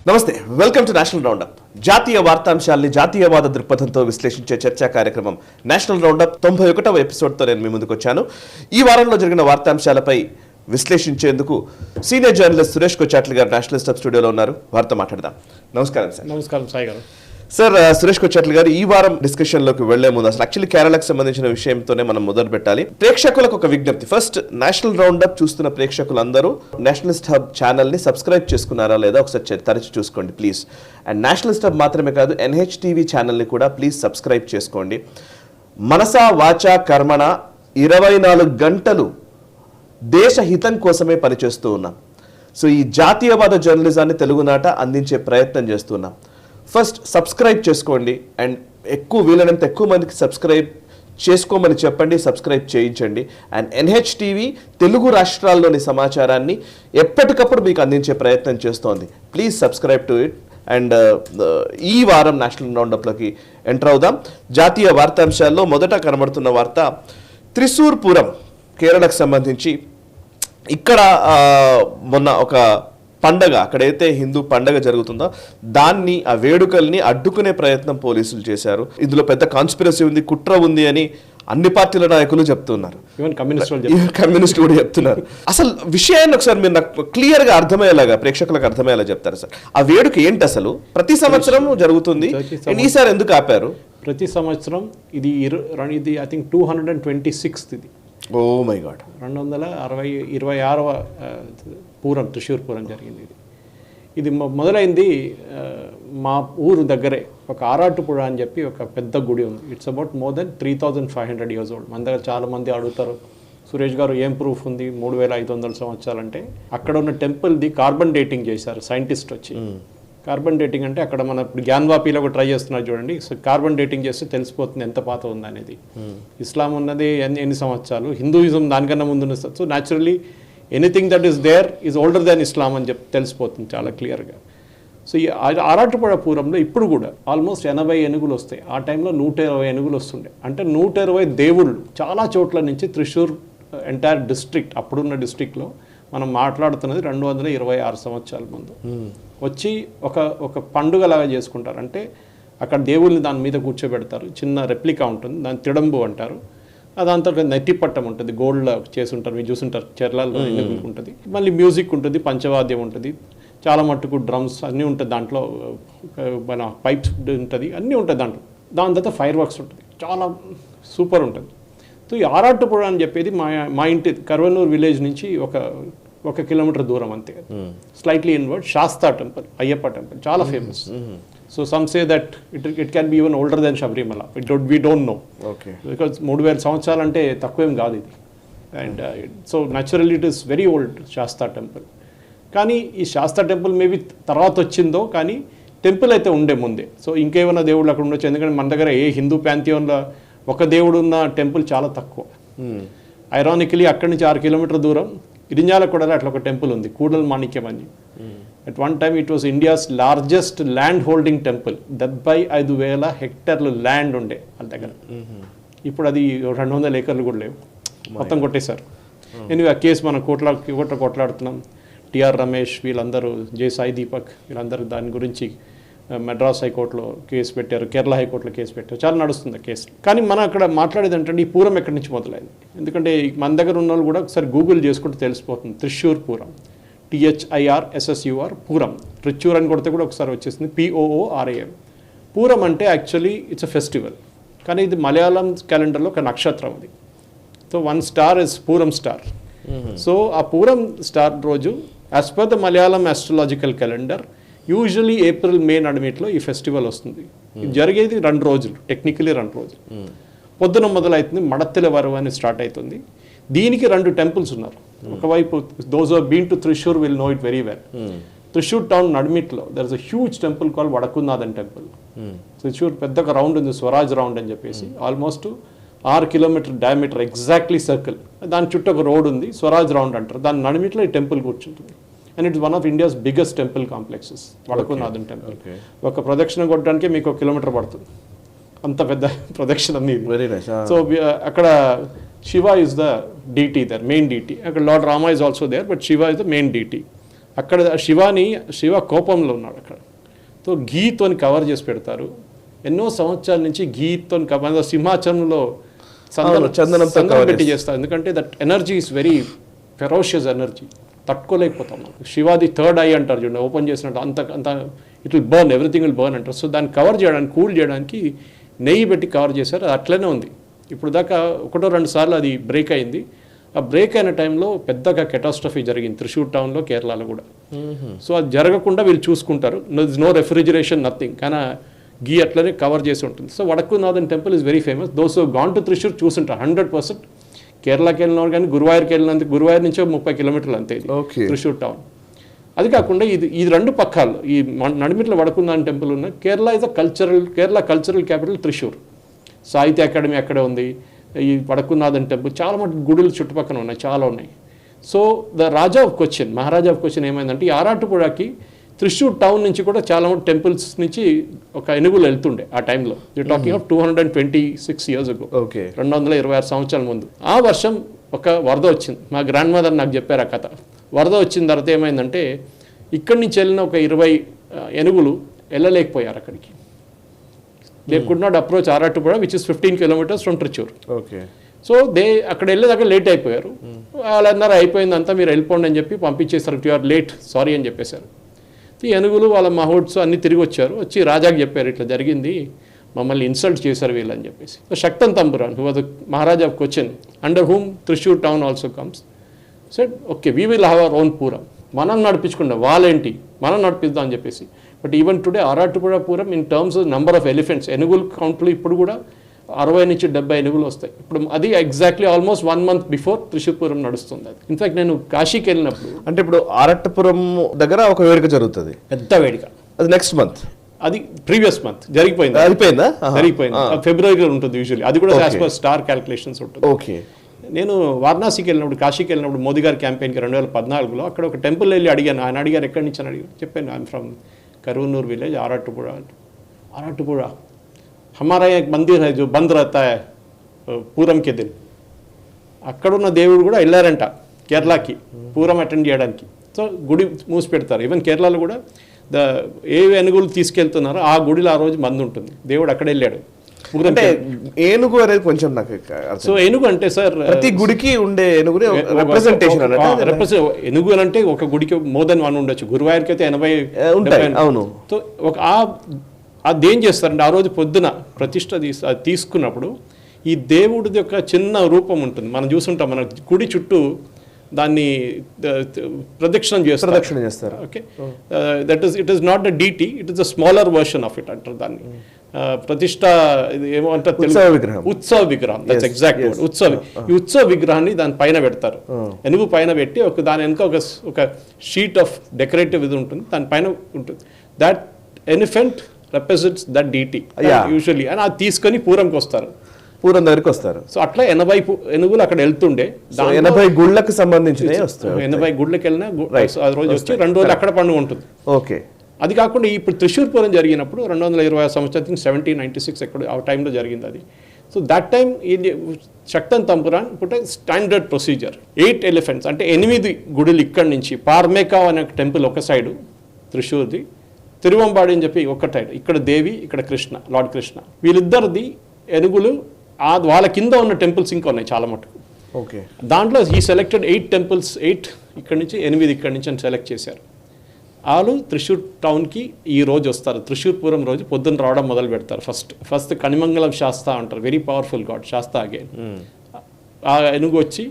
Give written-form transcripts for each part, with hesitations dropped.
నమస్తే, welcome to national round up. జాతీయ వార్తాంశాల్ని జాతీయవాద దృక్పథంతో విశ్లేషించే చర్చా కార్యక్రమం నేషనల్ రౌండప్ 91వ ఎపిసోడ్తో నేను మీ ముందుకు వచ్చాను. ఈ వారంలో జరిగిన వార్తాంశాలపై విశ్లేషించేందుకు సీనియర్ జర్నలిస్ట్ సురేష్ కొచ్చాట్ల గారు నేషనల్ స్టెప్ స్టూడియోలో ఉన్నారు. వారితో మాట్లాడదాం. నమస్కారం సార్. నమస్కారం సాయి గారు. సార్, సురేష్ కొచ్చాట్ల గారు, ఈ వారం డిస్కషన్లోకి వెళ్లే ముందు అసలు యాక్చువల్లీ కేరళకు సంబంధించిన విషయంతోనే మనం మొదలు పెట్టాలి. ప్రేక్షకులకు ఒక విజ్ఞప్తి. ఫస్ట్, నేషనల్ రౌండప్ చూస్తున్న ప్రేక్షకులందరూ నేషనలిస్ట్ హబ్ ఛానల్ని సబ్స్క్రైబ్ చేసుకున్నారా లేదా ఒకసారి తరచి చూసుకోండి ప్లీజ్. అండ్ నేషనలిస్ట్ హబ్ మాత్రమే కాదు, NHTV ఛానల్ని కూడా ప్లీజ్ సబ్స్క్రైబ్ చేసుకోండి. మనసా వాచా కర్మణ 24 గంటలు దేశ హితం కోసమే పనిచేస్తూ ఉన్నాం. సో ఈ జాతీయవాద జర్నలిజాన్ని తెలుగునాట అందించే ప్రయత్నం చేస్తున్నాం. ఫస్ట్ సబ్స్క్రైబ్ చేసుకోండి అండ్ వీలైనంత ఎక్కువ మందికి సబ్స్క్రైబ్ చేసుకోమని చెప్పండి, సబ్స్క్రైబ్ చేయించండి. అండ్ NHTV తెలుగు రాష్ట్రాల్లోని సమాచారాన్ని ఎప్పటికప్పుడు మీకు అందించే ప్రయత్నం చేస్తోంది. Please subscribe to it. And ఈ వారం నేషనల్ రౌండప్లోకి ఎంటర్ అవుదాం. జాతీయ వార్తాంశాల్లో మొదట కనబడుతున్న వార్త త్రిశూర్ పూరం, కేరళకు సంబంధించి. ఇక్కడ మొన్న ఒక పండగ, అక్కడైతే హిందూ పండగ జరుగుతుందో దాన్ని, ఆ వేడుకల్ని అడ్డుకునే ప్రయత్నం పోలీసులు చేశారు. ఇందులో పెద్ద కాన్స్పిరసీ ఉంది, కుట్ర ఉంది అని అన్ని పార్టీల నాయకులు చెప్తున్నారు. కమ్యూనిస్టులు కూడా చెప్తున్నారు. అసలు విషయాన్ని ఒకసారి మీరు నాకు క్లియర్ గా అర్థమయ్యేలాగా, ప్రేక్షకులకు అర్థమయ్యేలా చెప్తారు సార్. ఆ వేడుక ఏంటి అసలు? ప్రతి సంవత్సరం జరుగుతుంది, ఈసారి ఎందుకు ఆపారు? ప్రతి సంవత్సరం ఇది ఐ థింక్ 226th ఇది. Oh my god. 226వ పూరం, త్రిశూర్ పూరం జరిగింది. ఇది మొదలైంది మా ఊరు దగ్గరే ఒక ఆరాటుపుഴ అని చెప్పి ఒక పెద్ద గుడి ఉంది. It's about more than 3500 years old. మన దగ్గర చాలా మంది అడుగుతారు, సురేష్ గారు ఏం ప్రూఫ్ ఉంది 3500 సంవత్సరాలంటే, అక్కడ ఉన్న టెంపుల్ది కార్బన్ డేటింగ్ చేశారు సైంటిస్ట్ వచ్చి. కార్బన్ డేటింగ్ అంటే అక్కడ మన ఇప్పుడు గ్యాన్వాపీలో కూడా ట్రై చేస్తున్నారు చూడండి. సో కార్బన్ డేటింగ్ చేస్తే తెలిసిపోతుంది ఎంత పాత ఉంది అనేది. ఇస్లాం ఉన్నది ఎన్ని సంవత్సరాలు, హిందూయిజం దానికన్నా ముందున్న. So naturally anything that is there is older than Islam అని చెప్పి తెలిసిపోతుంది చాలా క్లియర్గా. సో ఈ ఆరాటుపుഴ పూరంలో ఇప్పుడు కూడా ఆల్మోస్ట్ 80 ఏనుగులు వస్తాయి. ఆ టైంలో 120 ఏనుగులు వస్తుండే. అంటే 120 దేవుళ్ళు చాలా చోట్ల నుంచి త్రిశూర్ ఎంటైర్ డిస్ట్రిక్ట్, అప్పుడున్న డిస్ట్రిక్ట్లో మనం మాట్లాడుతున్నది 226 సంవత్సరాల ముందు వచ్చి ఒక పండుగలాగా చేసుకుంటారు. అంటే అక్కడ దేవుల్ని దాని మీద కూర్చోబెడతారు. చిన్న రెప్లికా ఉంటుంది, దాన్ని తిడంబు అంటారు. దాంతో నెట్టిపట్టం ఉంటుంది, గోల్డ్లో చేసి ఉంటారు. మీరు చూసుంటారు కేరళలో ఉంటుంది. మళ్ళీ మ్యూజిక్ ఉంటుంది, పంచవాద్యం ఉంటుంది, చాలా మట్టుకు డ్రమ్స్ అన్నీ ఉంటుంది దాంట్లో, మన పైప్స్ ఉంటుంది, అన్నీ ఉంటుంది దాంట్లో. దాని తర్వాత ఫైర్ వర్క్స్ ఉంటుంది, చాలా సూపర్ ఉంటుంది. సో ఈ ఆరాటుపుഴ అని చెప్పేది మా ఇంటి కర్వనూర్ విలేజ్ నుంచి ఒక కిలోమీటర్ దూరం అంతే. Slightly inward Sastha temple, Ayyappa temple, చాలా famous. So some say that it can be even older than Sabarimala. We don't know, because 3000 సంవత్సరాలు అంటే తక్కువేం కాదు ఇది. And so naturally it is very old Sastha temple. కానీ ఈ శాస్తా టెంపుల్ మేబీ తర్వాత వచ్చిందో, కానీ టెంపుల్ అయితే ఉండే ముందే. సో ఇంకేమైనా దేవుళ్ళు అక్కడ ఉండొచ్చు, ఎందుకంటే మన దగ్గర ఏ హిందూ ప్యాంథియోన్లో ఒక దేవుడు ఉన్న టెంపుల్ చాలా తక్కువ. ఐరానికలీ అక్కడి నుంచి 6 కిలోమీటర్ దూరం ఇరింజాలగూడలో అట్లా ఒక టెంపుల్ ఉంది, కూడల్ మాణిక్యం అని. At one time it was India's largest land holding temple. 75,000 హెక్టార్లు ల్యాండ్ ఉండే వాళ్ళ దగ్గర. ఇప్పుడు అది 200 ఏకర్లు కూడా లేవు, మొత్తం కొట్టేశారు. ఎనివే ఆ కేసు మనం కొట్లాడుతున్నాం. టిఆర్ రమేష్ వీళ్ళందరూ, జే సాయి దీపక్ వీళ్ళందరూ దాని గురించి మద్రాస్ హైకోర్టులో కేసు పెట్టారు, కేరళ హైకోర్టులో కేసు పెట్టారు, చాలా నడుస్తుంది కేసు. కానీ మనం అక్కడ మాట్లాడేది ఏంటంటే ఈ పూరం ఎక్కడి నుంచి మొదలైంది. ఎందుకంటే మన దగ్గర ఉన్న వాళ్ళు కూడా ఒకసారి గూగుల్ చేసుకుంటే తెలిసిపోతుంది. త్రిశూర్ పూరం, THIRSSUR పూరం. త్రిశూర్ అని కొడితే కూడా ఒకసారి వచ్చేసింది, POORAM. పూరం అంటే యాక్చువల్లీ ఇట్స్ అ ఫెస్టివల్, కానీ ఇది మలయాళం క్యాలెండర్లో ఒక నక్షత్రం అది. So 1 star is Pooram star. So ఆ పూరం స్టార్ రోజు as per the Malayalam astrological calendar usually April May నడిమిట్లో ఈ ఫెస్టివల్ వస్తుంది. ఇది జరిగేది 2 రోజులు, టెక్నికలీ 2 రోజులు. పొద్దున మొదలవుతుంది, మడత్తెల వరవ అని స్టార్ట్ అవుతుంది. దీనికి 2 టెంపుల్స్ ఉన్నారు. ఒకవైపు those who have been to Thrissur will know it very well. Thrissur town నడిమిట్లో there is a huge temple call Vadakkunnathan temple. Thrissur పెద్ద ఒక రౌండ్ ఉంది, స్వరాజ్ రౌండ్ అని చెప్పేసి, almost 6 kilometre diameter exactly circle. దాని చుట్టూ ఒక రోడ్ ఉంది, స్వరాజ్ రౌండ్ అంటారు. దాని నడిమిట్లో ఈ టెంపుల్ కూర్చుంటుంది. And it's one of India's biggest temple complexes Vadakkunnathan temple. ఒక ప్రదక్షిణ కొట్టడానికి మీకు 1 కిలోమీటర్ పడుతుంది, అంత పెద్ద ప్రదక్షిణ అనేది. సో అక్కడ Shiva is the deity there, main deity. అక్కడ lord Rama is also there, but Shiva is the main deity. అక్కడ శివ కోపంలో ఉన్నాడు అక్కడ. సో ఘీతోని కవర్ చేసి పెడతారు. ఎన్నో సంవత్సరాల నుంచి ఘీతోని కవర్, సింహాచలంలో చందనంతో పెట్టి చేస్తారు. ఎందుకంటే that energy is very ferocious energy, తట్టుకోలేకపోతాం మనం. శివాది థర్డ్ ఐ అంటారు చూడండి, ఓపెన్ చేసినట్టు అంత it will burn, everything will burn అంటారు. సో దాన్ని కవర్ చేయడానికి, కూల్ చేయడానికి నెయ్యి పెట్టి కవర్ చేశారు. అది అట్లనే ఉంది ఇప్పుడు దాకా. 1-2 సార్లు అది బ్రేక్ అయింది. ఆ బ్రేక్ అయిన టైంలో పెద్దగా కెటాస్ట్రఫీ జరిగింది త్రిశూర్ టౌన్లో, కేరళలో కూడా. సో అది జరగకుండా వీళ్ళు చూసుకుంటారు. నో రెఫ్రిజిరేషన్, నథింగ్, కానీ గీ అట్లనే కవర్ చేసి ఉంటుంది. So Vadakkunnathan temple is very famous. Those gone to Thrissur చూసుంటారు 100%. కేరళకి వెళ్ళినవారు కానీ గురువాయూర్కి వెళ్ళినంత, గురువాయూర్ నుంచి 30 కిలోమీటర్లు అంతే త్రిశూర్ టౌన్. అది కాకుండా ఈ 2 పక్కాలు, ఈ నడిమిట్లో వడక్కునాథన్ టెంపుల్ ఉన్న Kerala is Kerala cultural capital Thrissur. సాహిత్య అకాడమీ అక్కడే ఉంది. ఈ వడక్కునాథన్ టెంపుల్ చాలా మటుకు గుడులు చుట్టుపక్కల ఉన్నాయి, చాలా ఉన్నాయి. So the Raja of Cochin, Maharaja of Cochin ఏమైందంటే ఈ ఆరాటుపుഴకి త్రిశూర్ టౌన్ నుంచి కూడా చాలా మంది టెంపుల్స్ నుంచి ఒక ఏనుగులు వెళ్తుండే ఆ టైంలో. You talking of 226 years ago, 226 సంవత్సరాల ముందు. ఆ వర్షం ఒక వరద వచ్చింది. మా గ్రాండ్ మదర్ నాకు చెప్పారు ఆ కథ. వరద వచ్చిన తర్వాత ఏమైందంటే ఇక్కడి నుంచి వెళ్ళిన ఒక 20 ఏనుగులు వెళ్ళలేకపోయారు అక్కడికి. They could not approach Arattupuzha, which is 15 kilometers from Thrissur. So అక్కడ వెళ్ళేదాకా లేట్ అయిపోయారు. వాళ్ళందరూ అయిపోయిందంతా, మీరు వెళ్ళిపోండి అని చెప్పి పంపించేశారు. యు ఆర్ లేట్, సారీ అని చెప్పేశారు. ఈ ఏనుగులు వాళ్ళ మహోట్స్ అన్ని తిరిగి వచ్చి రాజాకి చెప్పారు, ఇట్లా జరిగింది, మమ్మల్ని ఇన్సల్ట్ చేశారు వీళ్ళని చెప్పేసి. So Sakthan Thampuran, who was the Maharaja of Cochin, under whom Thrissur town also comes, said okay we will have our own Pooram, మనం నడిపించుకుంటాం, వాళ్ళేంటి మనం నడిపిద్దాం అని చెప్పేసి. But even today Arattupuzha Pooram in terms of number of elephants, ఏనుగుల కౌంట్లో ఇప్పుడు కూడా 60 నుంచి 70 ఏనుగులు వస్తాయి. ఇప్పుడు అది ఎగ్జాక్ట్లీ ఆల్మోస్ట్ 1 month బిఫోర్ త్రిశూర్పురం నడుస్తుంది. అది ఇన్ఫాక్ట్ నేను కాశీకి వెళ్ళినప్పుడు, అంటే ఇప్పుడు ఆరట్టపురం దగ్గర ఒక వేడుక జరుగుతుంది, పెద్ద వేడుక. అది నెక్స్ట్ మంత్, అది ప్రీవియస్ మంత్ జరిగిపోయింది, జరిగిపోయిందా? ఫిబ్రవరిలో ఉంటుంది యూజువల్లీ. అది కూడా యాజ్ పర్ స్టార్ క్యాలిక్యులేషన్స్ ఉంటుంది. ఓకే. నేను వారణాసికి వెళ్ళినప్పుడు, కాశీకి వెళ్ళినప్పుడు మోదీ గారి క్యాంపెయిన్కి 2014లో అక్కడ ఒక టెంపుల్ వెళ్ళి అడిగాను. ఆయన అడిగారు ఎక్కడి నుంచి అని అడిగారు. చెప్పాను ఐఎమ్ ఫ్రమ్ కరూనూర్ విలేజ్, ఆరాటుపుഴ. ఆరాటుపుഴ हमारा एक मंदिर है जो बंद रहता है పూరం కే దిన్. అక్కడున్న దేవుడు కూడా వెళ్ళారంట కేరళకి పూరం అటెండ్ చేయడానికి. సో గుడి మూసి పెడతారు. ఈవెన్ కేరళలో కూడా ఏ ఏనుగులు తీసుకెళ్తున్నారో ఆ గుడిలో ఆ రోజు మంది ఉంటుంది. దేవుడు అక్కడ వెళ్ళాడు. అంటే ఏనుగు అనేది కొంచెం నాకు, సో ఏనుగు అంటే సార్ ప్రతి గుడికి ఉండే ఏనుగు రిప్రజెంటేషన్ ఏనుగు అంటే ఒక గుడికి మోర్ దెన్ 1 ఉండొచ్చు. గురువాయూర్కి అయితే 80 ఉంటాయి. అవును. సో ఒక అదేం చేస్తారంటే ఆ రోజు పొద్దున ప్రతిష్ట తీసుకున్నప్పుడు ఈ దేవుడిది యొక్క చిన్న రూపం ఉంటుంది, మనం చూసుంటాం. మన గుడి చుట్టూ దాన్ని ప్రదక్షిణం చేస్తారు. Okay, it is not the deity, it is the smaller version of it అంటారు దాన్ని. ప్రతిష్ట ఏమో అంటారు, ఉత్సవ విగ్రహం. దట్స్ ఎగ్జాక్ట్ వర్డ్, ఉత్సవ. ఈ ఉత్సవ విగ్రహాన్ని దాని పైన పెడతారు, ఏనుగు పైన పెట్టి దాని వెనుక ఒక షీట్ ఆఫ్ డెకరేటివ్ ఇది ఉంటుంది, దాని పైన ఉంటుంది. That elephant represents that deity usually, and అది తీసుకొని పూరంకి వస్తారు, పూరం దగ్గరికి వస్తారు. సో అట్లా 80 ఏనుగులు అక్కడ వెళ్తుండే. 80 గుళ్ళకి సంబంధించినవి వస్తాయి. 80 గుళ్ళకి వెళ్ళినా ఆ రోజు వచ్చి 2 రోజులు అక్కడ పండుగ ఉంటుంది. ఓకే. అది కాకుండా ఇప్పుడు త్రిశూర్ పూరం జరిగినప్పుడు 220 సంవత్సరం 1796 ఎక్కడ ఆ టైంలో జరిగింది అది. సో దట్ టైమ్ ఇది శక్తన్ తంబురాన్ పుట్ స్టాండర్డ్ ప్రొసీజర్. 8 ఎలిఫెంట్స్ అంటే 8 గుడులు ఇక్కడి నుంచి, పార్మేకావ్ అనే టెంపుల్ ఒక సైడు త్రిశూర్ది, తిరువంబాడి అని చెప్పి ఒక టైడ్, ఇక్కడ దేవి, ఇక్కడ కృష్ణ, లార్డ్ కృష్ణ. వీళ్ళిద్దరిది ఏనుగులు వాళ్ళ కింద ఉన్న టెంపుల్స్ ఇంకా ఉన్నాయి చాలా మటుకు. ఓకే. దాంట్లో హీ సెలెక్టెడ్ 8 temples, 8 ఇక్కడ నుంచి, 8 ఇక్కడ నుంచి అని సెలెక్ట్ చేశారు. వాళ్ళు త్రిశూర్ టౌన్కి ఈ రోజు వస్తారు. త్రిశూర్ పూరం రోజు పొద్దున్న రావడం మొదలు పెడతారు. ఫస్ట్ కనిమంగళం శాస్తా అంటారు, very powerful God Shasta again. ఆ ఏనుగు వచ్చి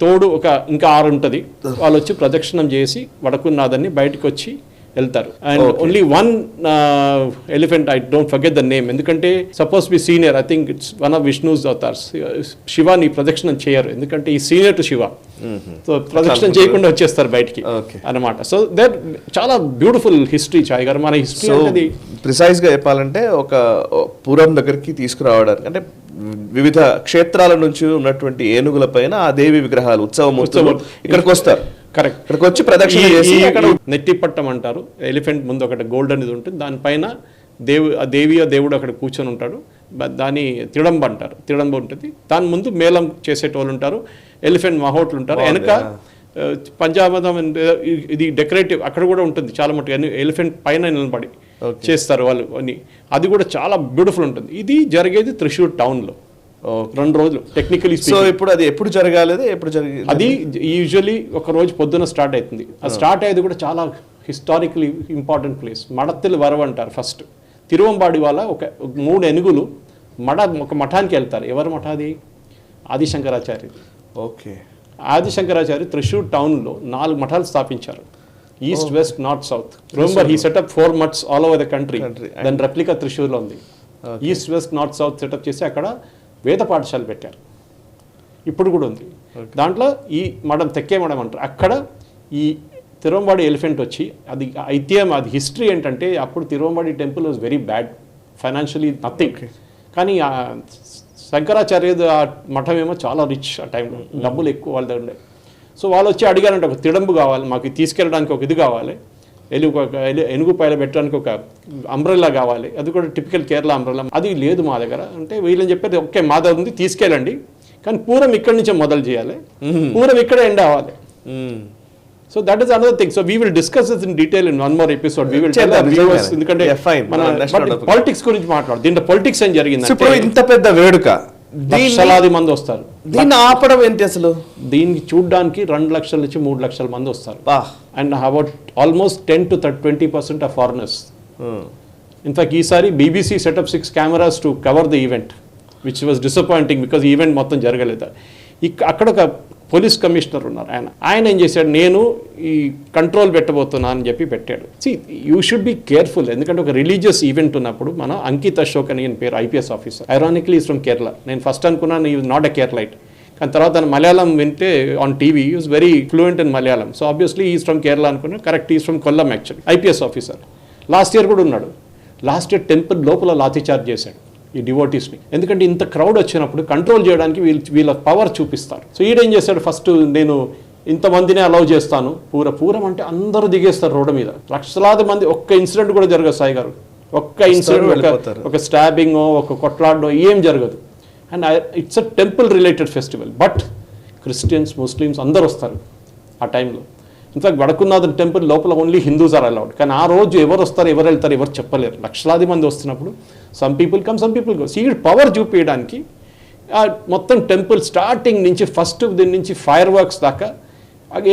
తోడు ఇంకా 6 ఉంటుంది, వాళ్ళు వచ్చి ప్రదక్షిణం చేసి వడకున్నాథన్ని బయటకు వచ్చి వెళ్తారు. And only 1 elephant, I don't forget the name, ఎందుకంటే suppose be senior, I think it's one of Vishnu's avatars. శివాని ప్రదక్షిణం చేయరు, ఎందుకంటే ఈ సీనియర్ టు శివ. సో ప్రదక్షిణం చేయకుండా వచ్చేస్తారు బయటికి అన్నమాట. సో దట్ చాలా బ్యూటిఫుల్ హిస్టరీ చాయ్ గారు. మన హిస్టరీ అనేది ప్రిసైజ్ గా చెప్పాలంటే ఒక పూరం దగ్గరికి తీసుకురావడానికి, అంటే వివిధ క్షేత్రాల నుంచి ఉన్నటువంటి ఏనుగుల పైన ఆ దేవి విగ్రహాలు ఉత్సవం ఇక్కడికి వస్తారు. కరెక్ట్, ఇక్కడికి వచ్చి ప్రదక్షిణ చేసి అక్కడ నెట్టిపట్టం అంటారు. ఎలిఫెంట్ ముందు ఒకటి గోల్డెన్ ఇది ఉంటుంది, దానిపైన దేవుడు అక్కడ కూర్చొని ఉంటాడు. దాని తిడంబ అంటారు, తిడంబ ఉంటుంది. దాని ముందు మేళం చేసేటోళ్ళు ఉంటారు, ఎలిఫెంట్ మహోట్లు ఉంటారు. వెనక పంజాబదం ఇది డెకరేటివ్ అక్కడ కూడా ఉంటుంది చాలా మటుకు ఎలిఫెంట్ పైన నిలబడి చేస్తారు వాళ్ళు అని, అది కూడా చాలా బ్యూటిఫుల్ ఉంటుంది. ఇది జరిగేది త్రిశూర్ టౌన్లో 2 రోజులు టెక్నికలీ. సో ఇప్పుడు అది ఎప్పుడు జరగాలి, ఎప్పుడు జరిగింది? అది యూజువలీ ఒక రోజు పొద్దున స్టార్ట్ అవుతుంది. అది స్టార్ట్ అయ్యేది కూడా చాలా హిస్టారికలీ ఇంపార్టెంట్ ప్లేస్. మడత్తిల్ వరవ అంటారు. ఫస్ట్ తిరువంబాడి వాళ్ళ ఒక 3 ఏనుగులు ఒక మఠానికి వెళ్తారు. ఎవరు మఠ అది? ఆదిశంకరాచార్య. ఓకే. ఆదిశంకరాచార్య త్రిశూర్ టౌన్లో 4 మఠాలు స్థాపించారు. East, west, north, south. Remember he setup 4 మఠ్స్ ఆల్ ఓవర్ ద కంట్రీ. దాని రెప్లికా త్రిశూర్లో ఉంది. East, west, north, south setup చేసి అక్కడ వేద పాఠశాల పెట్టారు. ఇప్పుడు కూడా ఉంది. దాంట్లో ఈ మఠం తెక్కే మఠం అంటారు. అక్కడ ఈ తిరువంబాడి ఎలిఫెంట్ వచ్చి, అది ఐతిహ్యం, అది హిస్టరీ ఏంటంటే అప్పుడు Thiruvambadi temple was very bad, financially nothing. కానీ శంకరాచార్య మఠం ఏమో చాలా రిచ్ ఆ టైంలో, డబ్బులు ఎక్కువ వాళ్ళ దగ్గర. సో వాళ్ళు వచ్చి అడిగారంటే ఒక తిడంబు కావాలి మాకు, తీసుకెళ్ళడానికి ఒక ఇది కావాలి, ఏనుగు పైన పెట్టడానికి ఒక అంబ్రెల్లా కావాలి, అది కూడా టిపికల్ కేరళ అంబ్రెల్లా. అది లేదు మా దగ్గర అంటే వీళ్ళని చెప్పేది ఓకే మా దగ్గర ఉంది తీసుకెళ్ళండి, కానీ పూరం ఇక్కడి నుంచే మొదలు చేయాలి, పూరం ఇక్కడ ఎండ్ అవ్వాలి. So that is another thing. So we will discuss this in detail in one more episode. We will tell viewers, ఎందుకంటే పాలిటిక్స్ గురించి మాట్లాడు. దీంట్లో పాలిటిక్స్ ఏం జరిగింది? ఇప్పుడు ఇంత పెద్ద వేడుక, లక్షలాది మంది వస్తారు. దీన్ని ఆపడం ఏంటి అసలు? దీన్ని చూడడానికి 2 లక్షల నుంచి 3 లక్షల మంది వస్తారు. And about almost 10 to 20% of foreigners. In fact ఈసారి BBC setup 6 cameras to cover the event, which was disappointing because event మొత్తం జరగలేదు. అక్కడ ఒక పోలీస్ కమిషనర్ ఉన్నారు. ఆయన ఏం చేశాడు, నేను ఈ కంట్రోల్ పెట్టబోతున్నా అని చెప్పి పెట్టాడు. See you should be careful, ఎందుకంటే ఒక రిలీజియస్ ఈవెంట్ ఉన్నప్పుడు మన అంకిత్ అశోక్ అని పేరు, IPS officer, ironically is from Kerala. నేను ఫస్ట్ అనుకున్నాను ఈ నాట్ ఎ కేరళైట్, కానీ తర్వాత మలయాళం వింటే on TV is very fluent in Malayalam. So obviously is from Kerala అనుకున్నాను. Correct, is from Kollam actually, IPS officer. Last year కూడా ఉన్నాడు. లాస్ట్ ఇయర్ టెంపుల్ లోపల లాఠీ చార్జ్ చేశాడు ఈ డివోటీస్ని. ఎందుకంటే ఇంత క్రౌడ్ వచ్చినప్పుడు కంట్రోల్ చేయడానికి వీళ్ళ పవర్ చూపిస్తారు. సో ఈడేం చేశాడు, ఫస్ట్ నేను ఇంతమందినే అలౌ చేస్తాను, పూరం అంటే అందరూ దిగేస్తారు రోడ్డు మీద, లక్షలాది మంది. ఒక్క ఇన్సిడెంట్ కూడా జరగదు సాయి గారు, ఒక్క ఇన్సిడెంట్, ఒక స్టాబింగ్, ఒక కొట్లాడో ఏం జరగదు. And it's a temple related festival. But Christians, Muslims అందరు వస్తారు ఆ టైంలో. ఇన్ఫాక్ట్ వడకున్నాథన్ టెంపుల్ లోపల ఓన్లీ హిందూస్ ఆర్ అలౌడ్. కానీ ఆ రోజు ఎవరు వస్తారు, ఎవరు వెళ్తారు, ఎవరు చెప్పలేరు. లక్షలాది మంది వస్తున్నప్పుడు some people come, some people go. Seed power చూపించడానికి మొత్తం టెంపుల్ స్టార్టింగ్ నుంచి ఫస్ట్ దీని నుంచి ఫైర్ వర్క్స్ దాకా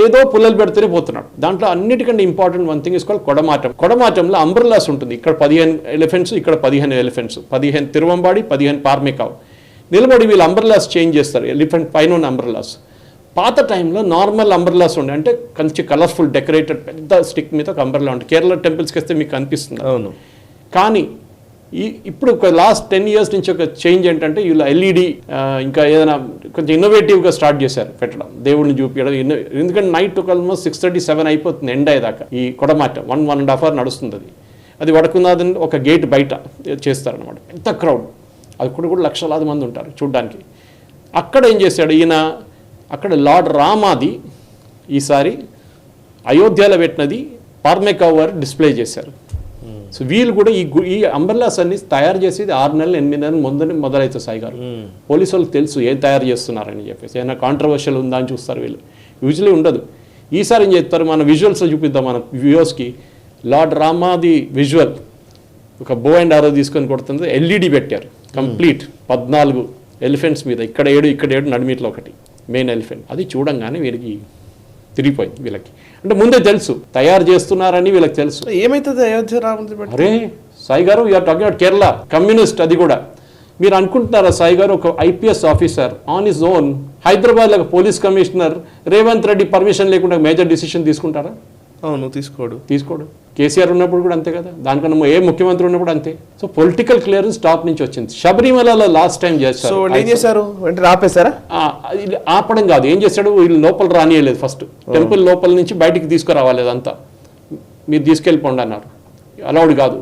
ఏదో పుల్లలు పెడితేనే పోతున్నాడు. దాంట్లో అన్నిటికంటే important one thing is called Kudamattam. కొడమాటంలో అంబ్రెల్లాస్ ఉంటుంది. ఇక్కడ 15 ఎలిఫెంట్స్, ఇక్కడ 15 ఎలిఫెంట్స్, 15 తిరువంబాడి, 15 పార్మికావ్ నిలబడి వీళ్ళు అంబ్రెల్లాస్ చేంజ్ చేస్తారు. ఎలిఫెంట్ పైన ఉన్న అంబ్రెల్లాస్. పాత టైంలో నార్మల్ అంబ్రెల్లాస్ ఉండే, అంటే కొంచెం కలర్ఫుల్ డెకరేటెడ్ పెద్ద స్టిక్ మీద ఒక అంబ్రెల్లా ఉంటుంది. కేరళ టెంపుల్స్కి వస్తే మీకు కనిపిస్తుంది. అవును. కానీ ఇప్పుడు ఒక లాస్ట్ 10 years నుంచి ఒక చేంజ్ ఏంటంటే వీళ్ళు ఎల్ఈడి ఇంకా ఏదైనా కొంచెం ఇన్నోవేటివ్గా స్టార్ట్ చేశారు పెట్టడం, దేవుడిని చూపించడం. ఎందుకంటే నైట్ ఒక ఆల్మోస్ట్ 6:30-7 అయిపోతుంది ఎండ్ అయ్యేదాకా. ఈ కొడమాటం 1.5 hour నడుస్తుంది. అది వడకున్నదని ఒక గేట్ బయట చేస్తారనమాట. ఎంత క్రౌడ్, అది కూడా లక్షలాది మంది ఉంటారు చూడ్డానికి. అక్కడ ఏం చేశాడు ఈయన, అక్కడ లార్డ్ రామాది ఈసారి అయోధ్యలో పెట్టినది పార్మెకావర్ డిస్ప్లే చేశారు. సో వీళ్ళు కూడా ఈ అంబ్రెల్లాస్ అన్ని తయారు చేసేది 6 నెలలు 8 నెలలు ముందని మొదలవుతుంది సాయి గారు. పోలీసు వాళ్ళకి తెలుసు ఏం తయారు చేస్తున్నారని చెప్పేసి. ఏమైనా కాంట్రవర్షియల్ ఉందా అని చూస్తారు వీళ్ళు, యూజువలీ ఉండదు. ఈసారి ఏం చేస్తారు, మన విజువల్స్లో చూపిద్దాం మన వ్యూవర్స్కి. లార్డ్ రామాది విజువల్ ఒక బో అండ్ ఆరో తీసుకొని కొడుతుంది, ఎల్ఈడి పెట్టారు కంప్లీట్ 14 ఎలిఫెంట్స్ మీద, ఇక్కడ 7 ఇక్కడ 7 నడిమిట్లో ఒకటి మెయిన్ ఎలిఫెంట్. అది చూడంగానే వీళ్ళకి తిరిగిపోయింది. వీళ్ళకి అంటే ముందే తెలుసు తయారు చేస్తున్నారని వీళ్ళకి తెలుసు. ఏమైతుంది అయోధ్య రాముడి? అరే Sai garu, you're talking about Kerala communist. అది కూడా మీరు అనుకుంటున్నారా సాయి గారు, ఒక IPS officer on his own Hyderabad police commissioner Revanth Reddy permission లేకుండా మేజర్ డిసిషన్ తీసుకుంటారా? అవును, తీసుకోడు. కేసీఆర్ ఉన్నప్పుడు కూడా అంతే కదా, దానికన్నా ఏ ముఖ్యమంత్రి ఉన్నప్పుడు అంతే. సో పొలిటికల్ క్లియరెన్స్ టాప్ నుంచి వచ్చింది. శబరిమలలో లాస్ట్ టైం చేశారు. ఏం చేశారు అంటే ఆపేశారా? ఆపడం కాదు, ఏం చేశాడు, వీళ్ళు లోపల రానియలేదు. ఫస్ట్ టెంపుల్ లోపల నుంచి బయటికి తీసుకురావాలి, అంతా మీరు తీసుకెళ్ళిపోండి అన్నారు. అలౌడ్ కాదు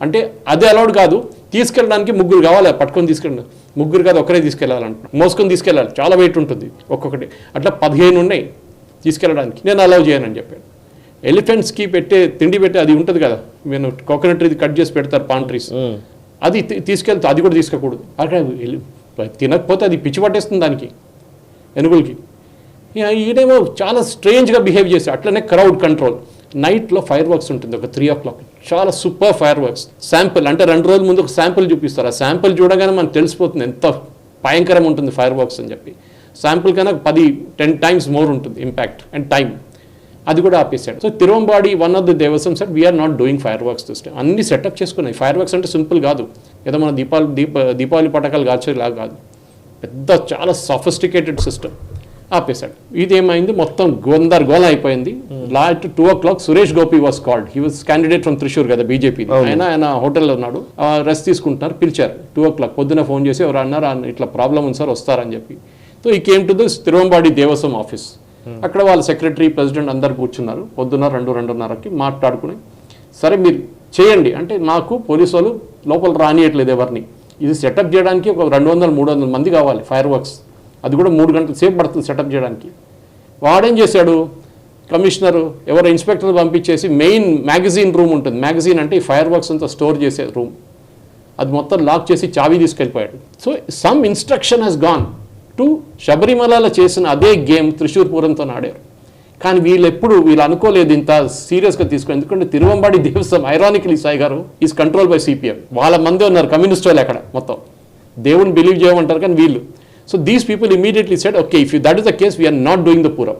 అంటే అది అలౌడ్ కాదు, తీసుకెళ్ళడానికి 3 కావాలి, పట్టుకొని తీసుకెళ్ళండి. 3 కాదు, ఒకరే తీసుకెళ్ళాలంటున్నారు. మోసుకొని తీసుకెళ్ళాలి, చాలా వెయిట్ ఉంటుంది ఒక్కొక్కటి. అట్లా 15 ఉన్నాయి తీసుకెళ్ళడానికి. నేను అలౌ చేయనని చెప్పాను. ఎలిఫెంట్స్కి తిండి పెట్టే అది ఉంటుంది కదా, నేను కోకోనట్ ఇది కట్ చేసి పెడతారు పాన్ ట్రీస్, అది తీసుకెళ్తే అది కూడా తీసుకోకూడదు. అక్కడ తినకపోతే అది పిచ్చి పట్టేస్తుంది దానికి, ఏనుగులకి. ఈయనేమో చాలా స్ట్రేంజ్గా బిహేవ్ చేసి అట్లనే క్రౌడ్ కంట్రోల్. నైట్లో ఫైర్ వర్క్స్ ఉంటుంది ఒక 3 o'clock, చాలా సూపర్ ఫైర్ వర్క్స్. శాంపుల్ అంటే 2 రోజుల ముందు ఒక శాంపుల్ చూపిస్తారు. ఆ శాంపుల్ చూడగానే మనకు తెలిసిపోతుంది ఎంత భయంకరం ఉంటుంది ఫైర్ వర్క్స్ అని చెప్పి. శాంపుల్ కన్నా 10 times మోర్ ఉంటుంది ఇంపాక్ట్ అండ్ టైం. అది కూడా ఆపేశాడు. So Thiruvambadi one of the Devaswom set we're not doing fireworks this time. అన్ని సెటప్ చేసుకున్నాయి. ఫైర్ వర్క్స్ అంటే సింపుల్ కాదు, ఏదో మన దీపావళి పటాకాలు కాల్చేలాగా కాదు, పెద్ద చాలా సఫిస్టికేటెడ్ సిస్టమ్. ఆపేశాడు. ఇదేమైంది, మొత్తం గోందరగోళం అయిపోయింది. Last 2 o'clock Suresh Gopi was called. He was candidate from Thrissur కదా బీజేపీ. ఆయన హోటల్లో ఉన్నాడు, రెస్ట్ తీసుకుంటున్నారు. పిలిచారు 2 o'clock పొద్దున ఫోన్ చేసి ఎవరు అన్నారు ఇట్లా ప్రాబ్లం ఉంది సార్ వస్తారని చెప్పి. సో ఈ came to this Thiruvambadi Devaswom office. అక్కడ వాళ్ళ సెక్రటరీ ప్రెసిడెంట్ అందరు కూర్చున్నారు. పొద్దున్న 2-2:30కి మాట్లాడుకుని సరే మీరు చేయండి అంటే మాకు పోలీసు వాళ్ళు లోపల రానియట్లేదు ఎవరిని. ఇది సెటప్ చేయడానికి ఒక 200-300 మంది కావాలి ఫైర్ వర్క్స్. అది కూడా 3 గంటల సేపు పడుతుంది సెటప్ చేయడానికి. వాడేం చేశాడు, కమిషనరు ఎవరో ఇన్స్పెక్టర్ పంపించేసి మెయిన్ మ్యాగజైన్ రూమ్ ఉంటుంది. మ్యాగజైన్ అంటే ఈ ఫైర్ వర్క్స్ అంతా స్టోర్ చేసే రూమ్, అది మొత్తం లాక్ చేసి చావీ తీసుకెళ్ళిపోయాడు. So some instruction he's gone to శబరిమలలో చేసిన అదే గేమ్ త్రిశూర్పురంతో ఆడారు. కానీ వీళ్ళు అనుకోలేదు ఇంత సీరియస్గా తీసుకుని. ఎందుకంటే తిరువంబాడి దేవస్థానం ఐరానికలీ సాయి గారు ఈజ్ కంట్రోల్ బై సిపిఎం. వాళ్ళ మందే ఉన్నారు కమ్యూనిస్ట్ వాళ్ళు అక్కడ మొత్తం. దేవుని బిలీవ్ చేయమంటారు కానీ వీళ్ళు. So these people immediately said okay if that is the case we're not doing the Pooram,